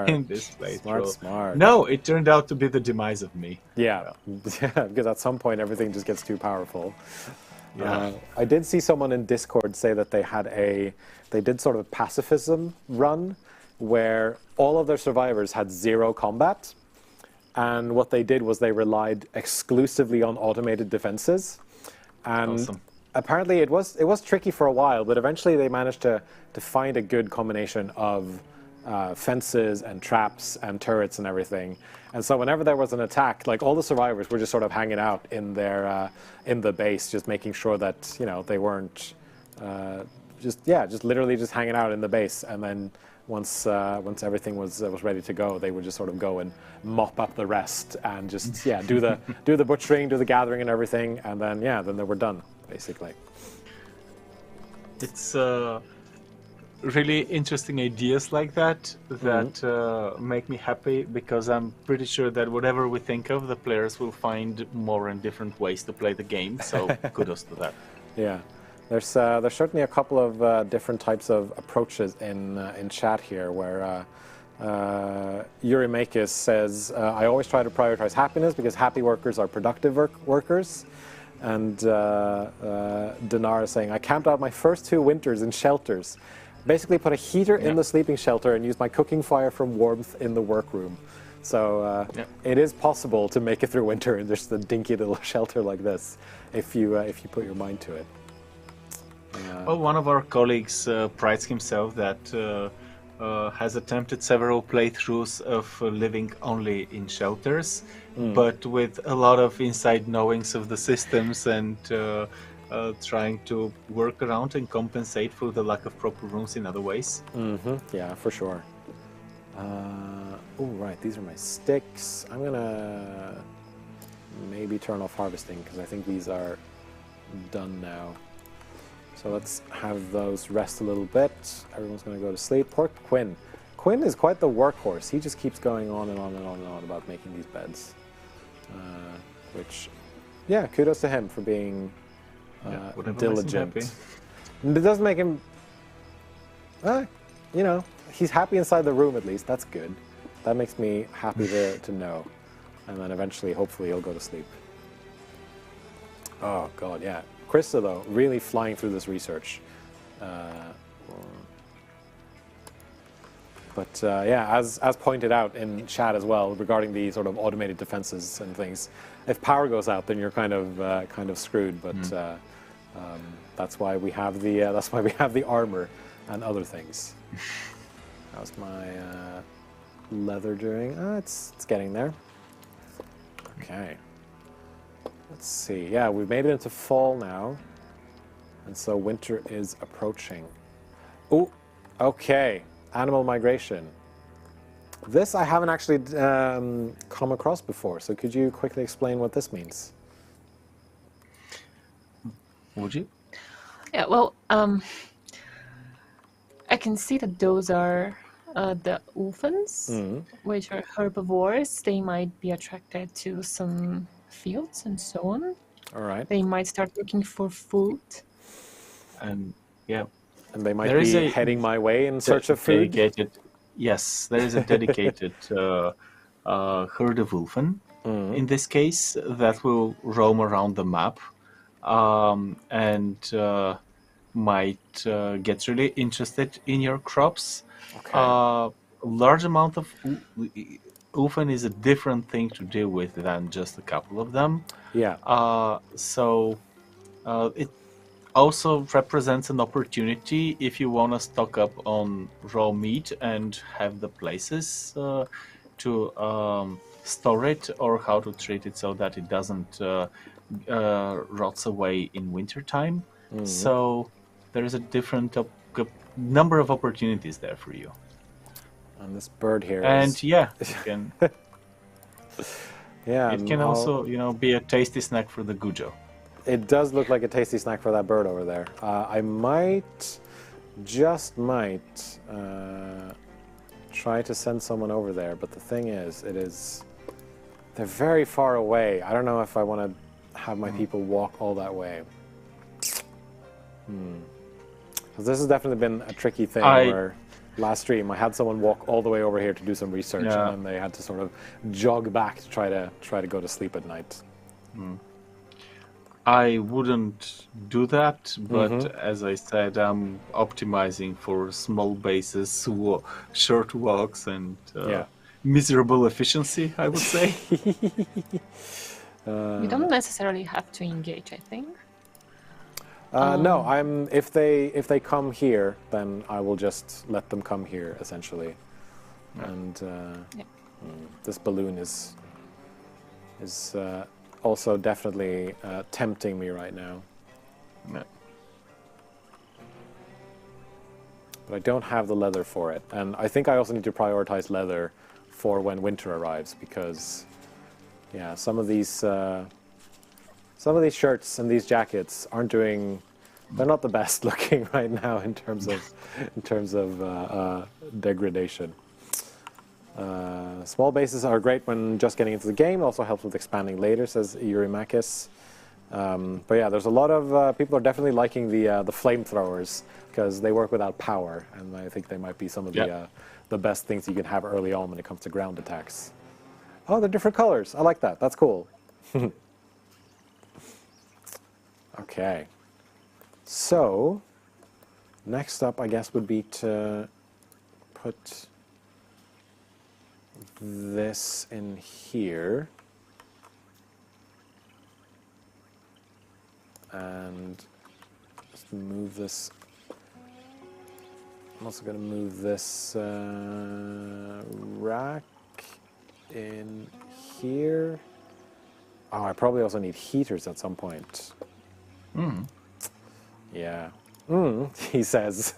in this playthrough. Smart. No, it turned out to be the demise of me. Yeah, because at some point everything just gets too powerful. Yeah. I did see someone in Discord say that they did sort of a pacifism run where all of their survivors had 0 combat, and what they did was they relied exclusively on automated defenses. And awesome. Apparently it was tricky for a while, but eventually they managed to find a good combination of fences and traps and turrets and everything. And so whenever there was an attack, like all the survivors were just sort of hanging out in their in the base, just making sure that they weren't just literally just hanging out in the base. And then once everything was ready to go, they would just sort of go and mop up the rest and just do the butchering, do the gathering and everything, and then they were done basically. It's really interesting ideas like that make me happy, because I'm pretty sure that whatever we think of, the players will find more and different ways to play the game. So kudos to that. Yeah. There's certainly a couple of different types of approaches in chat here, where Yuri Makis says, I always try to prioritize happiness because happy workers are productive workers. And Dinar is saying, I camped out my first 2 winters in shelters. Basically put a heater in the sleeping shelter and used my cooking fire from warmth in the workroom. So it is possible to make it through winter in just a dinky little shelter like this, if you put your mind to it. Well, one of our colleagues prides himself that has attempted several playthroughs of living only in shelters, but with a lot of inside knowings of the systems and trying to work around and compensate for the lack of proper rooms in other ways. Yeah, for sure. Oh, right, these are my sticks. I'm gonna maybe turn off harvesting because I think these are done now. So let's have those rest a little bit. Everyone's gonna go to sleep. Poor Quinn. Quinn is quite the workhorse. He just keeps going on and on and on and on about making these beds. Which, yeah, kudos to him for being diligent. Makes It doesn't make him, you know, he's happy inside the room at least. That's good. That makes me happy to know. And then eventually, hopefully, he'll go to sleep. Oh, God, yeah. Krista, though, really flying through this research. But yeah, as pointed out in chat as well, regarding the sort of automated defenses and things, if power goes out, then you're kind of screwed. But that's why we have the armor and other things. How's my leather doing? It's getting there. Okay. Let's see. Yeah, we've made it into fall now, and so winter is approaching. Oh, okay. Animal migration. This I haven't actually come across before, so could you quickly explain what this means? Would you? Yeah, well, I can see that those are the Ulfens, which are herbivores. They might be attracted to some fields and so on. All right. They might start looking for food. And yeah. And they might be heading my way in search of food? Yes, there is a dedicated herd of Ulfen, in this case, that will roam around the map and might get really interested in your crops. Okay. A large amount of Ulfen is a different thing to deal with than just a couple of them. Yeah. So it also represents an opportunity if you want to stock up on raw meat and have the places to store it or how to treat it so that it doesn't rots away in wintertime. So there is a different number of opportunities there for you. And this bird here and yeah, it can, yeah, it can also be a tasty snack for the Gujo. It does look like a tasty snack for that bird over there. I just might try to send someone over there, but the thing is, they're very far away. I don't know if I want to have my people walk all that way. Because this has definitely been a tricky thing where last stream I had someone walk all the way over here to do some research, and then they had to sort of jog back to try to go to sleep at night. I wouldn't do that, but as I said, I'm optimizing for small bases, short walks, and miserable efficiency, I would say. You don't necessarily have to engage, I think. No, if they come here, then I will just let them come here, essentially. And this balloon is also definitely tempting me right now. Yeah. But I don't have the leather for it. And I think I also need to prioritize leather for when winter arrives, because some of these shirts and these jackets aren't they're not the best looking right now in terms of degradation. Small bases are great when just getting into the game. Also helps with expanding later, says Eurimakis. But yeah, there's a lot of people are definitely liking the flamethrowers because they work without power, and I think they might be some of the best things you can have early on when it comes to ground attacks. Oh, they're different colors. I like that. That's cool. Okay. So next up, I guess, would be to put this in here and just move this I'm also going to move this rack in here. Oh, I probably also need heaters at some point. Yeah. He says,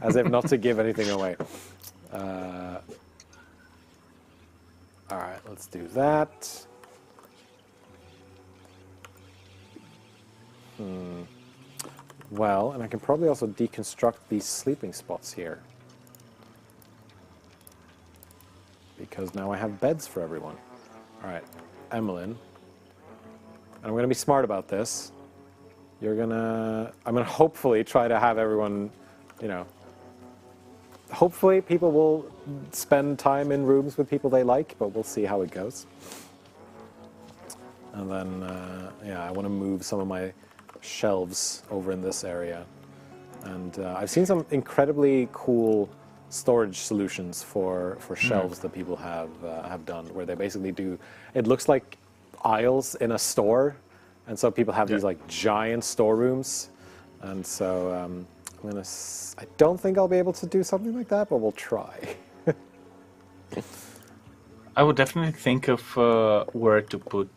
as if not to give anything away. All right, let's do that. Well, and I can probably also deconstruct these sleeping spots here. Because now I have beds for everyone. All right, Emmeline. And I'm going to be smart about this. I'm going to hopefully try to have everyone, hopefully people will spend time in rooms with people they like, but we'll see how it goes. And then, I want to move some of my shelves over in this area. And I've seen some incredibly cool storage solutions for shelves that people have done, where they basically do, it looks like aisles in a store, and so people have these like giant storerooms. And so I don't think I'll be able to do something like that, but we'll try. I would definitely think of where to put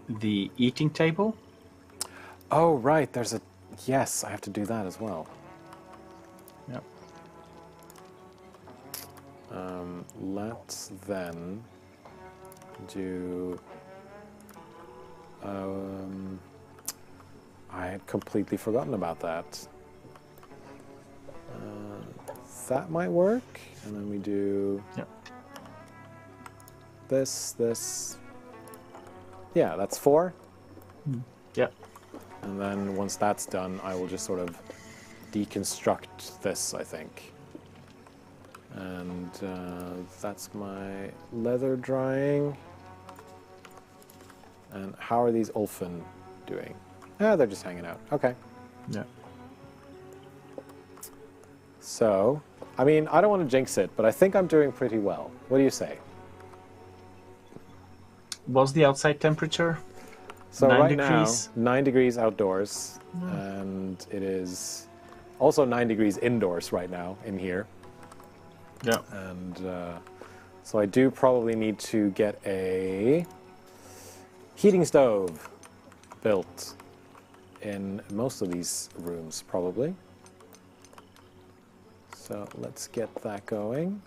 the eating table. Oh, right. Yes, I have to do that as well. Yep. Let's then do... I had completely forgotten about that. That might work. And then we do this. Yeah, that's 4. Yeah. And then once that's done, I will just sort of deconstruct this, I think. And that's my leather drying. And how are these Ulfin doing? Ah, they're just hanging out. Okay. Yeah. So, I mean, I don't want to jinx it, but I think I'm doing pretty well. What do you say? What's the outside temperature? So 9 right degrees. now, 9 degrees outdoors, and it is also 9 degrees indoors right now in here. Yeah. And so I do probably need to get a heating stove built in most of these rooms, probably. So let's get that going.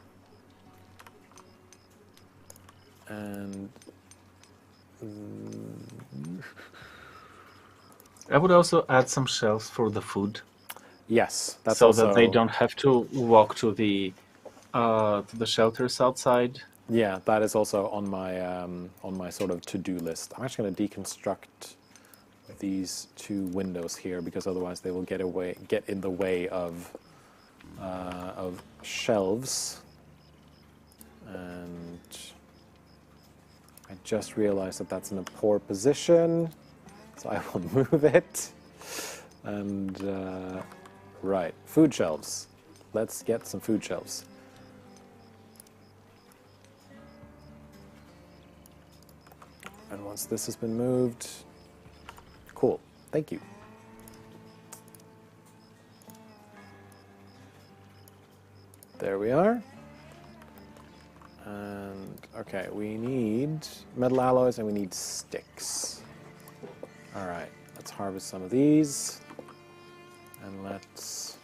And I would also add some shelves for the food. yes, that's so also, that they don't have to walk to the shelters outside. Yeah, that is also on my sort of to-do list. I'm actually going to deconstruct these 2 windows here, because otherwise they will get in the way of shelves. And I just realized that that's in a poor position, so I will move it. And right, food shelves. Let's get some food shelves. And once this has been moved, cool, thank you. There we are. And, okay, we need metal alloys and we need sticks. All right, let's harvest some of these. And let's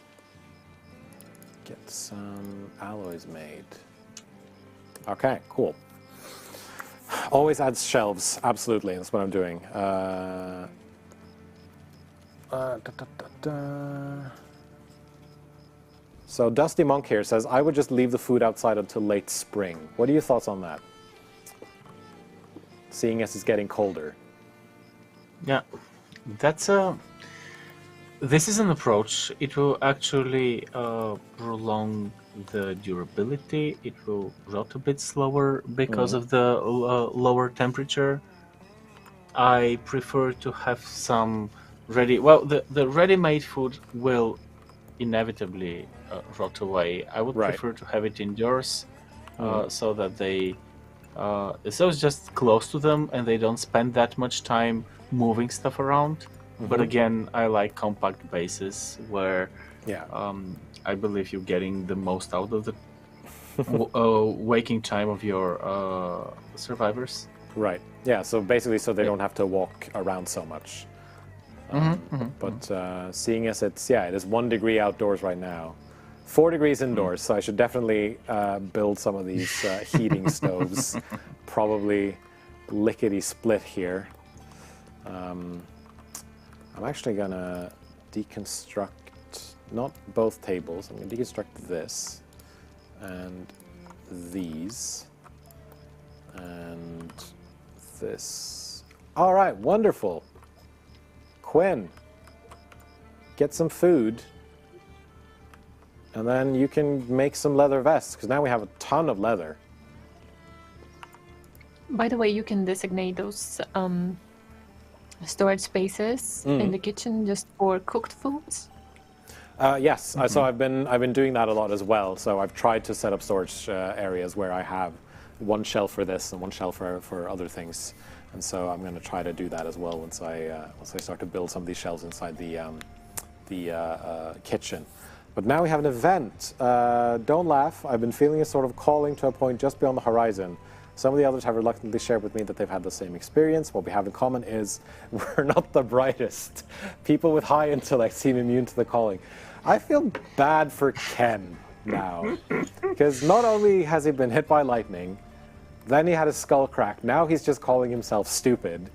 get some alloys made. Okay, cool. Always adds shelves, absolutely, that's what I'm doing. So Dusty Monk here says, I would just leave the food outside until late spring. What are your thoughts on that? Seeing as it's getting colder. Yeah, this is an approach. It will actually prolong the durability. It will rot a bit slower because of the lower temperature. I prefer to have some ready... Well, the ready-made food will inevitably rot away. I would prefer to have it indoors so that so it's just close to them and they don't spend that much time moving stuff around. But again, I like compact bases where Yeah. I believe you're getting the most out of the waking time of your survivors. Right. Yeah. So basically, so they don't have to walk around so much. But seeing as it is 1 degree outdoors right now, 4 degrees indoors, so I should definitely build some of these heating stoves. Probably lickety split here. I'm actually gonna deconstruct not both tables. I'm gonna deconstruct this and these and this. All right, wonderful. Quinn, get some food, and then you can make some leather vests, because now we have a ton of leather. By the way, you can designate those storage spaces in the kitchen just for cooked foods. Yes, so I've been doing that a lot as well. So I've tried to set up storage areas where I have one shelf for this and one shelf for other things. And so I'm going to try to do that as well once I start to build some of these shelves inside the kitchen. But now we have an event. Don't laugh. I've been feeling a sort of calling to a point just beyond the horizon. Some of the others have reluctantly shared with me that they've had the same experience. What we have in common is we're not the brightest. People with high intellect seem immune to the calling. I feel bad for Ken now, because not only has he been hit by lightning, then he had his skull crack. Now he's just calling himself stupid.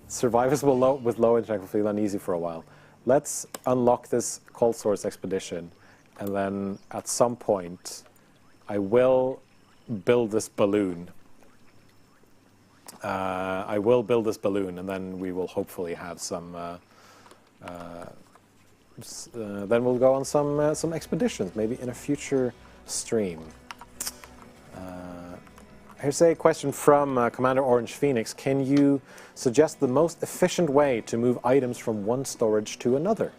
Survivors with low intellect will feel uneasy for a while. Let's unlock this cold source expedition, and then at some point, I will build this balloon. And then we will hopefully have some. Then we'll go on some expeditions, maybe in a future stream. Here's a question from Commander Orange Phoenix. Can you suggest the most efficient way to move items from one storage to another?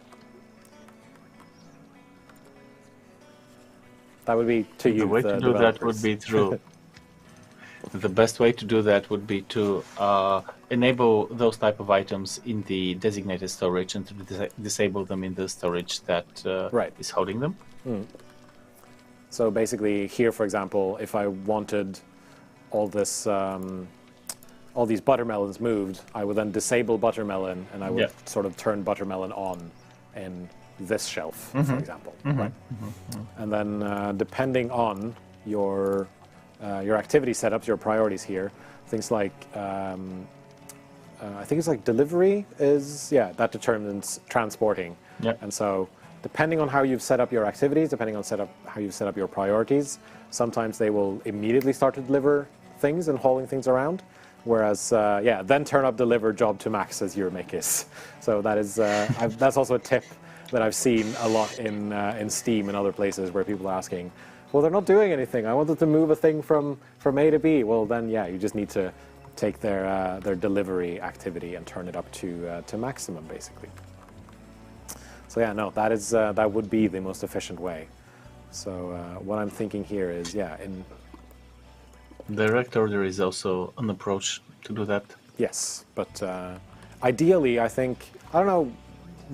That would be to you. The way to do that would be through. The best way to do that would be to enable those type of items in the designated storage and to disable them in the storage that is holding them. So basically, here, for example, if I wanted all these buttermelons moved, I would then disable buttermelon, and I would sort of turn buttermelon on in this shelf, for example. Right? And then depending on your activity setups, your priorities here, things like I think it's like delivery is that determines transporting. And so depending on how you've set up your activities, depending on how you've set up your priorities, sometimes they will immediately start to deliver things and hauling things around. Whereas, then turn up deliver job to max, as your make is. So that is that's also a tip that I've seen a lot in Steam and other places where people are asking, well, they're not doing anything. I wanted to move a thing from A to B. Well, then, you just need to take their delivery activity and turn it up to maximum, basically. So that would be the most efficient way. So what I'm thinking here is, in direct order is also an approach to do that. Yes, but ideally, I think, I don't know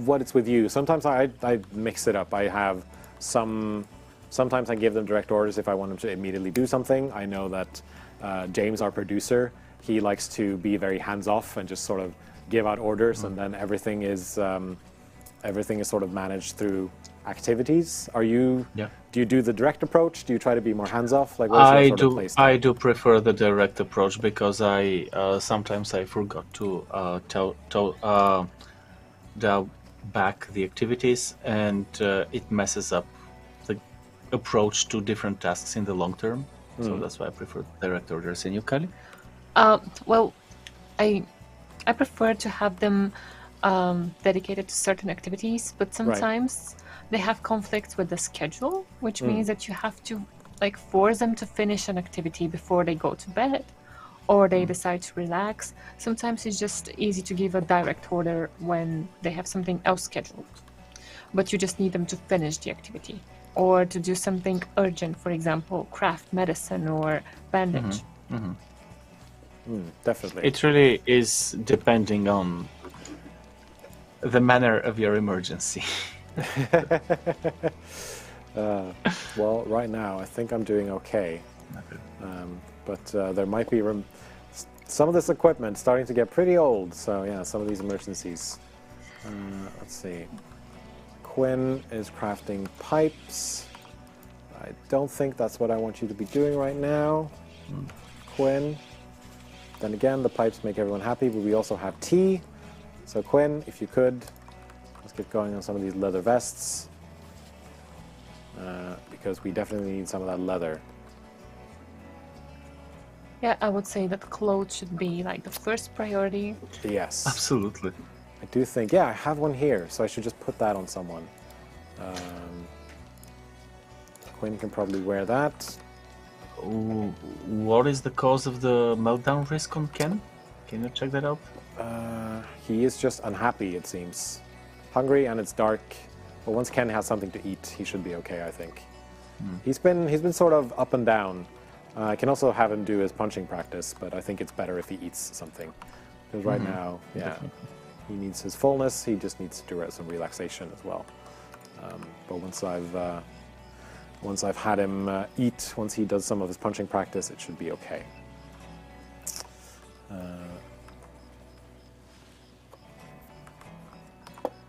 what it's with you. Sometimes I mix it up. I have sometimes I give them direct orders if I want them to immediately do something. I know that James, our producer, he likes to be very hands-off and just sort of give out orders, and then everything is sort of managed through activities. Are you? Do you do the direct approach? Do you try to be more hands-off? Like, what's your sort of play style? I do prefer the direct approach because I sometimes I forgot to dial back the activities, and it messes up the approach to different tasks in the long term. So that's why I prefer direct orders. And you, Kali? Well, I prefer to have them dedicated to certain activities, but sometimes they have conflicts with the schedule, which means that you have to force them to finish an activity before they go to bed, or they decide to relax. Sometimes it's just easy to give a direct order when they have something else scheduled, but you just need them to finish the activity, or to do something urgent, for example, craft medicine or bandage. Definitely. It really is depending on the manner of your emergency. Well, right now I think I'm doing okay, but there might be some of this equipment starting to get pretty old. So yeah, some of these emergencies. Let's see. Quinn is crafting pipes. I don't think that's what I want you to be doing right now, Quinn. Then again, the pipes make everyone happy, but we also have tea. So Quinn, if you could, let's get going on some of these leather vests. Because we definitely need some of that leather. Yeah, I would say that clothes should be like the first priority. Yes. Absolutely. I do think, yeah, I have one here, so I should just put that on someone. Quinn can probably wear that. Ooh, what is the cause of the meltdown risk on Ken? Can you check that out? He is just unhappy, it seems. Hungry and it's dark. But once Ken has something to eat, he should be okay, I think. He's been sort of up and down. I can also have him do his punching practice, but I think it's better if he eats something. Because right now, yeah, he needs his fullness. He just needs to do some relaxation as well. But once I've had him eat, once he does some of his punching practice, it should be okay.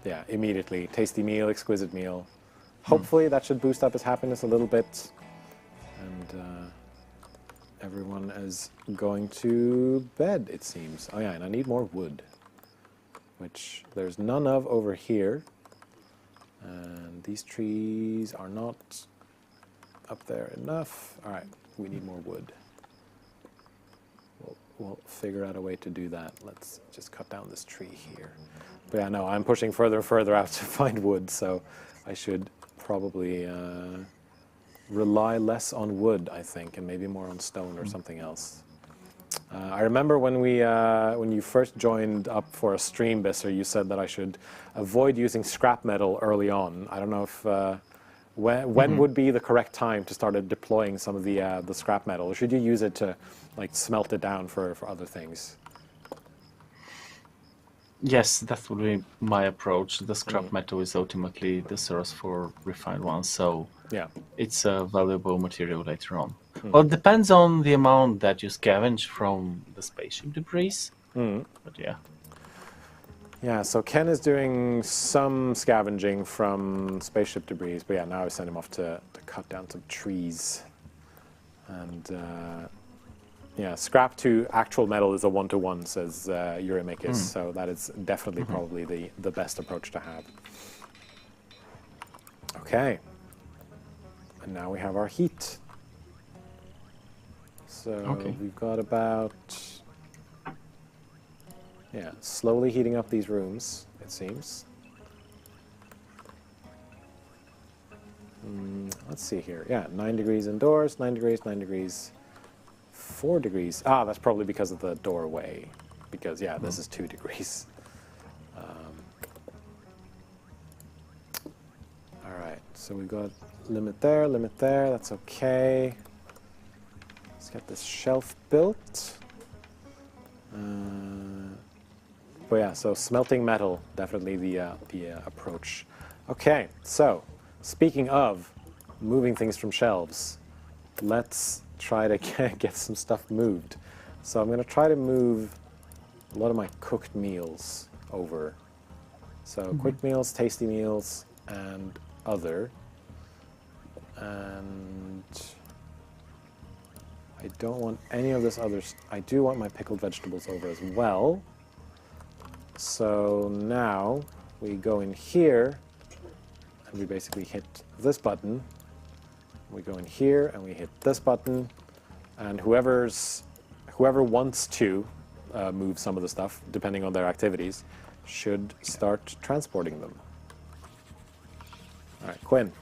Yeah, immediately. Tasty meal, exquisite meal. Hopefully that should boost up his happiness a little bit. And everyone is going to bed, it seems. Oh yeah, and I need more wood, which there's none of over here. And these trees are not up there enough. All right, we need more wood. We'll figure out a way to do that. Let's just cut down this tree here. But yeah, no, I'm pushing further and further out to find wood, so I should probably rely less on wood, I think, and maybe more on stone or something else. I remember when you first joined up for a stream, Bisser, you said that I should avoid using scrap metal early on. I don't know if when would be the correct time to start deploying some of the scrap metal, or should you use it to like smelt it down for other things? Yes, that would be my approach. The scrap metal is ultimately the source for refined ones, so yeah, it's a valuable material later on. Well, it depends on the amount that you scavenge from the spaceship debris, but yeah. Yeah, so Ken is doing some scavenging from spaceship debris, but yeah, now I send him off to cut down some trees. And yeah, scrap to actual metal is a 1-to-1, says Eurymachus, so that is definitely probably the best approach to have. Okay. And now we have our heat. So we've got about... yeah, slowly heating up these rooms, it seems. Let's see here. Yeah, 9 degrees indoors, 9 degrees, 9 degrees, 4 degrees. Ah, that's probably because of the doorway. Because, yeah, this is 2 degrees. All right, so we've got limit there, that's okay. Let's get this shelf built. But yeah, so smelting metal, definitely the approach. Okay, so speaking of moving things from shelves, let's try to get some stuff moved. So I'm going to try to move a lot of my cooked meals over. So quick meals, tasty meals, and other. And I don't want any of this other. I do want my pickled vegetables over as well. So now we go in here and we basically hit this button. We go in here and we hit this button, and whoever wants to move some of the stuff, depending on their activities, should start transporting them. All right, Quinn,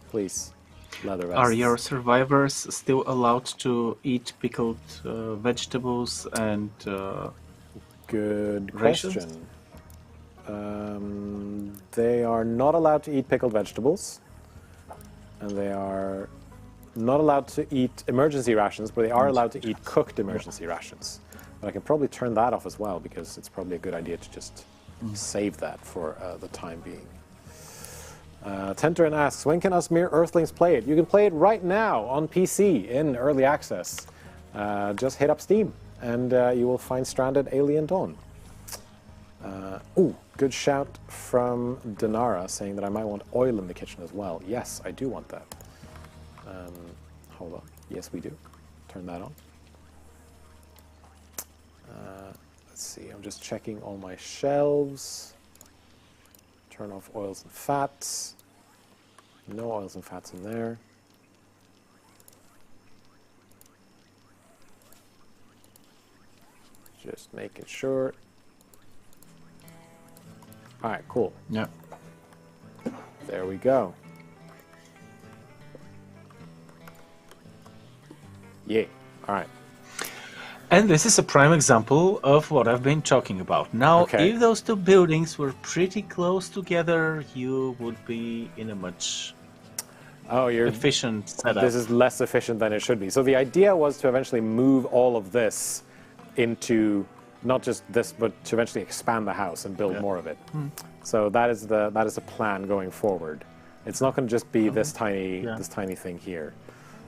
please. Leather vests. Are your survivors still allowed to eat pickled vegetables and Good rations? question. They are not allowed to eat pickled vegetables, and they are not allowed to eat emergency rations, but they are allowed to eat cooked emergency rations. But I can probably turn that off as well, because it's probably a good idea to just save that for the time being. Tenterin asks, when can us mere Earthlings play it? You can play it right now on PC in early access. Just hit up Steam and you will find Stranded Alien Dawn. Ooh, good shout from Dinara saying that I might want oil in the kitchen as well. Yes, I do want that. Hold on. Yes, we do. Turn that on. Let's see, I'm just checking all my shelves. Turn off oils and fats. No oils and fats in there. Just making sure. All right, cool. Yeah. There we go. Yeah. All right. And this is a prime example of what I've been talking about. Now, Okay. if those two buildings were pretty close together, you would be in a much Oh, you're efficient setup. This is less efficient than it should be. So the idea was to eventually move all of this into not just this, but to eventually expand the house and build more of it. So that is the plan going forward. It's not going to just be this tiny thing here.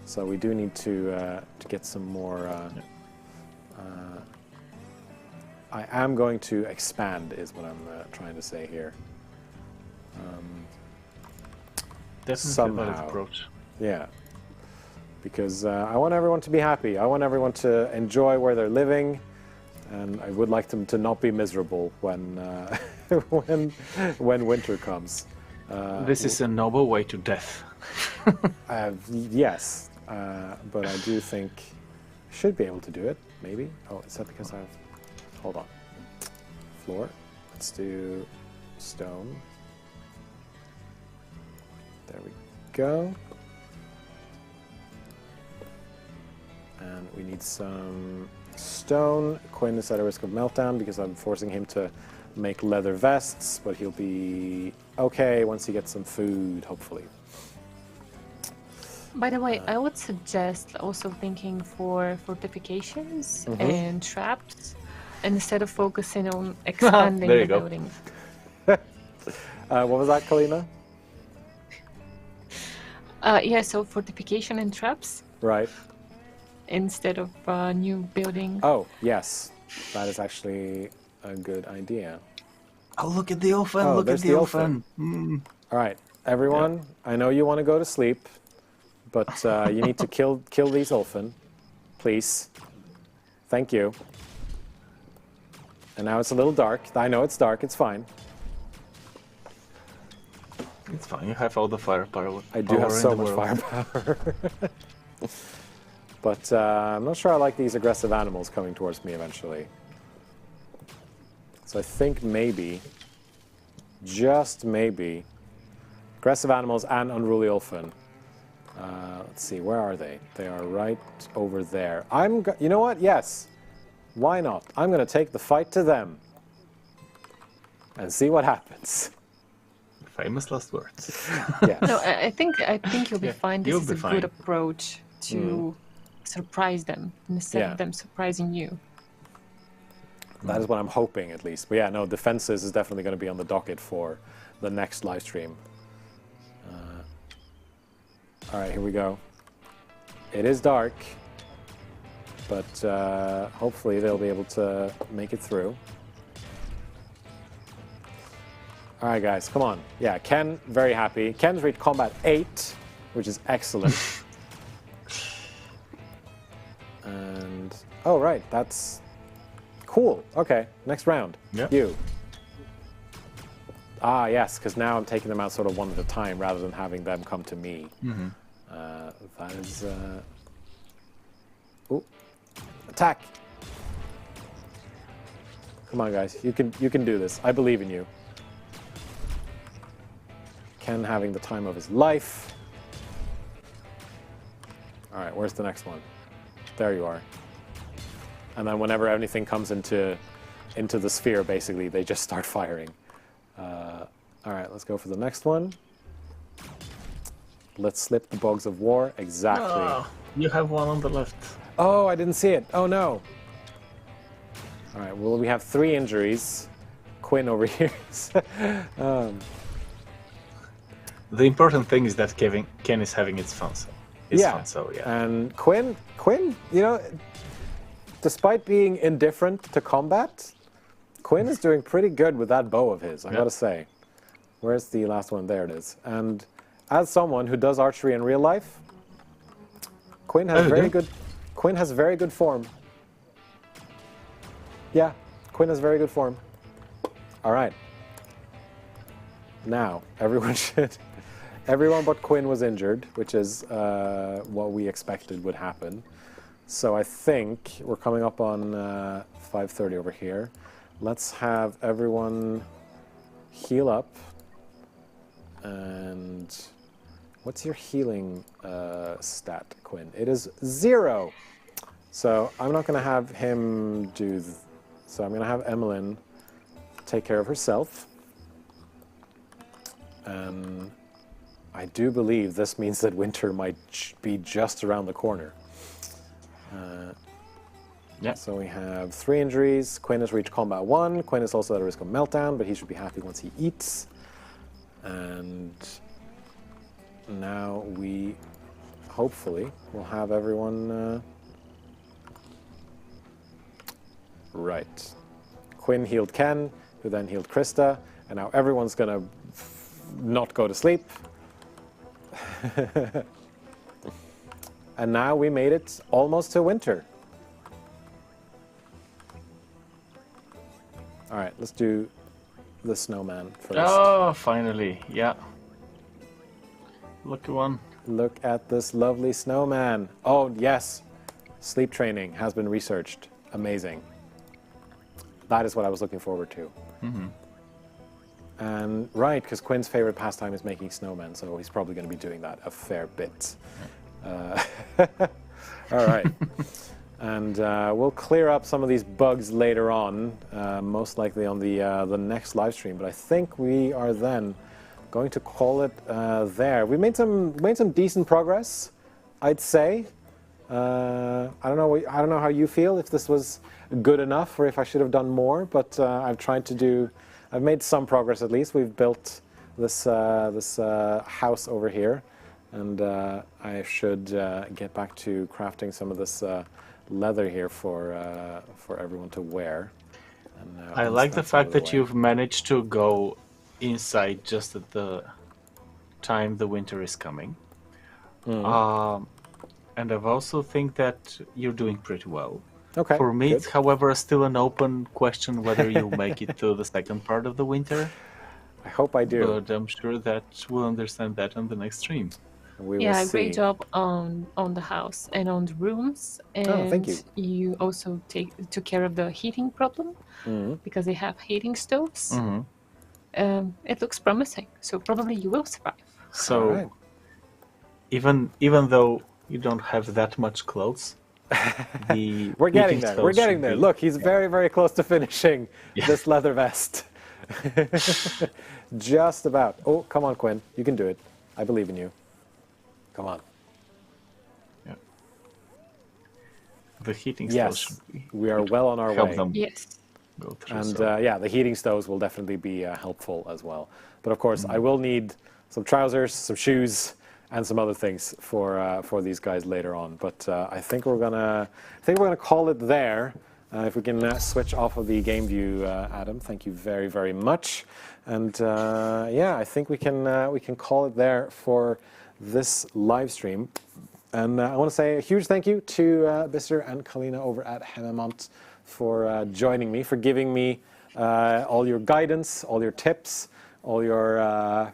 So we do need to get some more. I am going to expand, is what I'm trying to say here. Definitely a valid somehow. approach. Yeah, because I want everyone to be happy. I want everyone to enjoy where they're living, and I would like them to not be miserable when when winter comes. This is a noble way to death. Yes, but I do think I should be able to do it. Maybe. Oh, is that because I've? Hold on. Floor. Let's do stone. There we go. And we need some stone. Quinn is at a risk of meltdown because I'm forcing him to make leather vests, but he'll be okay once he gets some food, hopefully. By the way, I would suggest also thinking for fortifications and traps instead of focusing on expanding There the you go. building. What was that, Kalina? Yeah, so fortification and traps Right. instead of new building. Oh, yes. That is actually a good idea. Oh, look at the orphan! Oh, Look at there's the the orphan! All right, everyone, I know you want to go to sleep, but you need to kill these Ulfin, please. Thank you. And now it's a little dark. I know it's dark. It's fine. It's fine. You have all the firepower. I do have in so the much world. firepower. But I'm not sure I like these aggressive animals coming towards me eventually. So I think maybe, just maybe, aggressive animals and unruly Ulfin. Let's see, where are they? They are right over there. You know what? Yes. Why not? I'm going to take the fight to them and see what happens. Famous last words. Yes. No, I think you'll be fine. This you'll is be a fine. good approach to surprise them instead Yeah. of them surprising you. That is what I'm hoping, at least. But yeah, no, defenses is definitely going to be on the docket for the next live stream. All right, here we go. It is dark, but hopefully they'll be able to make it through. All right, guys, come on. Yeah, Ken, very happy. Ken's reached combat 8, which is excellent. And, oh, right, that's cool. Okay, next round. Yeah. You. Ah, yes, because now I'm taking them out sort of one at a time rather than having them come to me. That is... Ooh. Attack! Come on, guys. You can do this. I believe in you. Ken having the time of his life. All right, where's the next one? There you are. And then whenever anything comes into the sphere, basically, they just start firing. All right, let's go for the next one. Let's slip the bugs of war. Exactly. Oh, you have one on the left. Oh, I didn't see it. Oh, no. All right, well, we have 3 injuries. Quinn over here. The important thing is that Ken is having its fun. So yeah. And Quinn, you know, despite being indifferent to combat, Quinn is doing pretty good with that bow of his, I gotta say. Where's the last one? There it is. And as someone who does archery in real life, Quinn has very good form. Yeah, Quinn has very good form. All right. Now, everyone but Quinn was injured, which is what we expected would happen. So I think we're coming up on 5:30 over here. Let's have everyone heal up. And what's your healing stat, Quinn? It is 0. So I'm not going to have him do... So I'm going to have Emmeline take care of herself. I do believe this means that winter might be just around the corner. So we have 3 injuries. Quinn has reached combat 1. Quinn is also at a risk of meltdown, but he should be happy once he eats. And now we hopefully will have everyone right. Quinn healed Ken, who then healed Krista, and now everyone's gonna not go to sleep. And now we made it almost to winter. All right, let's do the snowman first. Oh, finally, yeah. Lucky one. Look at this lovely snowman. Oh, yes. Sleep training has been researched. Amazing. That is what I was looking forward to. Mm-hmm. And right, because Quinn's favorite pastime is making snowmen, so he's probably going to be doing that a fair bit. All right. And we'll clear up some of these bugs later on, most likely on the next live stream. But I think we are then going to call it there. We made some decent progress, I'd say. I don't know how you feel, if this was good enough or if I should have done more. But I've made some progress at least. We've built this house over here, and I should get back to crafting some of this leather here for everyone to wear. And, I like the fact that you've managed to go inside just at the time the winter is coming. Mm-hmm. And I've also think that you're doing pretty well. Okay. For me, good. it's, however, still an open question whether you'll make it to the second part of the winter. I hope I do. But I'm sure that we'll understand that on the next stream. We will see. Great job on the house and on the rooms. And thank you. You also took care of the heating problem, because they have heating stoves. Mm-hmm. It looks promising, so probably you will survive. So, right. even though you don't have that much clothes, we're getting there. We're getting there. Look, he's very, very close to finishing this leather vest. Just about. Oh, come on, Quinn. You can do it. I believe in you. Come on. Yeah. The heating stoves. Yes, we are well on our way. Them Yes. go through. And So. yeah, the heating stoves will definitely be helpful as well. But of course, I will need some trousers, some shoes, and some other things for these guys later on. But I think we're gonna call it there. If we can switch off of the game view, Adam, thank you very, very much. And yeah, I think we can call it there for this live stream. And I want to say a huge thank you to Bister and Kalina over at Haemimont for joining me, for giving me all your guidance, all your tips, all your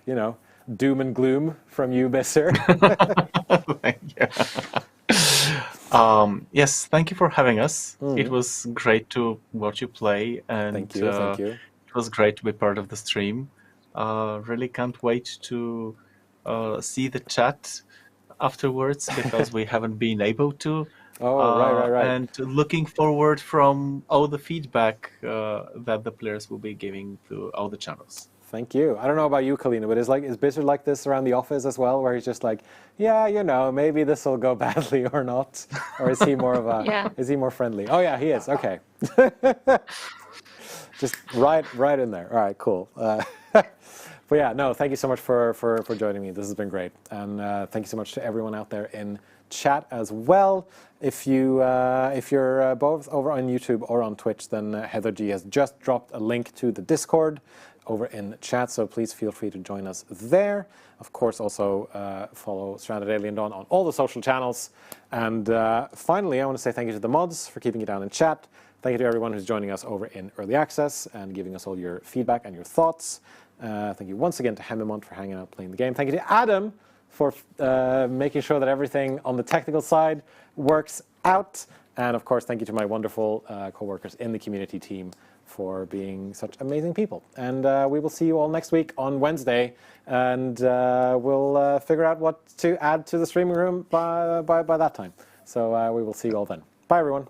doom and gloom from you, Bister. Thank you. Yes, thank you for having us. It was great to watch you play, and Thank you. it was great to be part of the stream. Really can't wait to see the chat afterwards, because we haven't been able to. Oh, right. And looking forward from all the feedback that the players will be giving to all the channels. Thank you. I don't know about you, Kalina, but is Bister like this around the office as well, where he's just like, yeah, maybe this will go badly or not? Or is he more of a, is he more friendly? Oh yeah, he is. Okay. Just right in there. All right, cool. But yeah, no, thank you so much for joining me. This has been great, and thank you so much to everyone out there in chat as well. If you're both over on YouTube or on Twitch, then Heather G has just dropped a link to the Discord over in chat, so please feel free to join us there. Of course, also follow Stranded Alien Dawn on all the social channels. And finally, I want to say thank you to the mods for keeping it down in chat. Thank you to everyone who's joining us over in Early Access and giving us all your feedback and your thoughts. Thank you once again to Haemimont for hanging out playing the game. Thank you to Adam for making sure that everything on the technical side works out. And of course, thank you to my wonderful co-workers in the community team for being such amazing people. And we will see you all next week on Wednesday, and we'll figure out what to add to the streaming room by that time. So we will see you all then. Bye, everyone.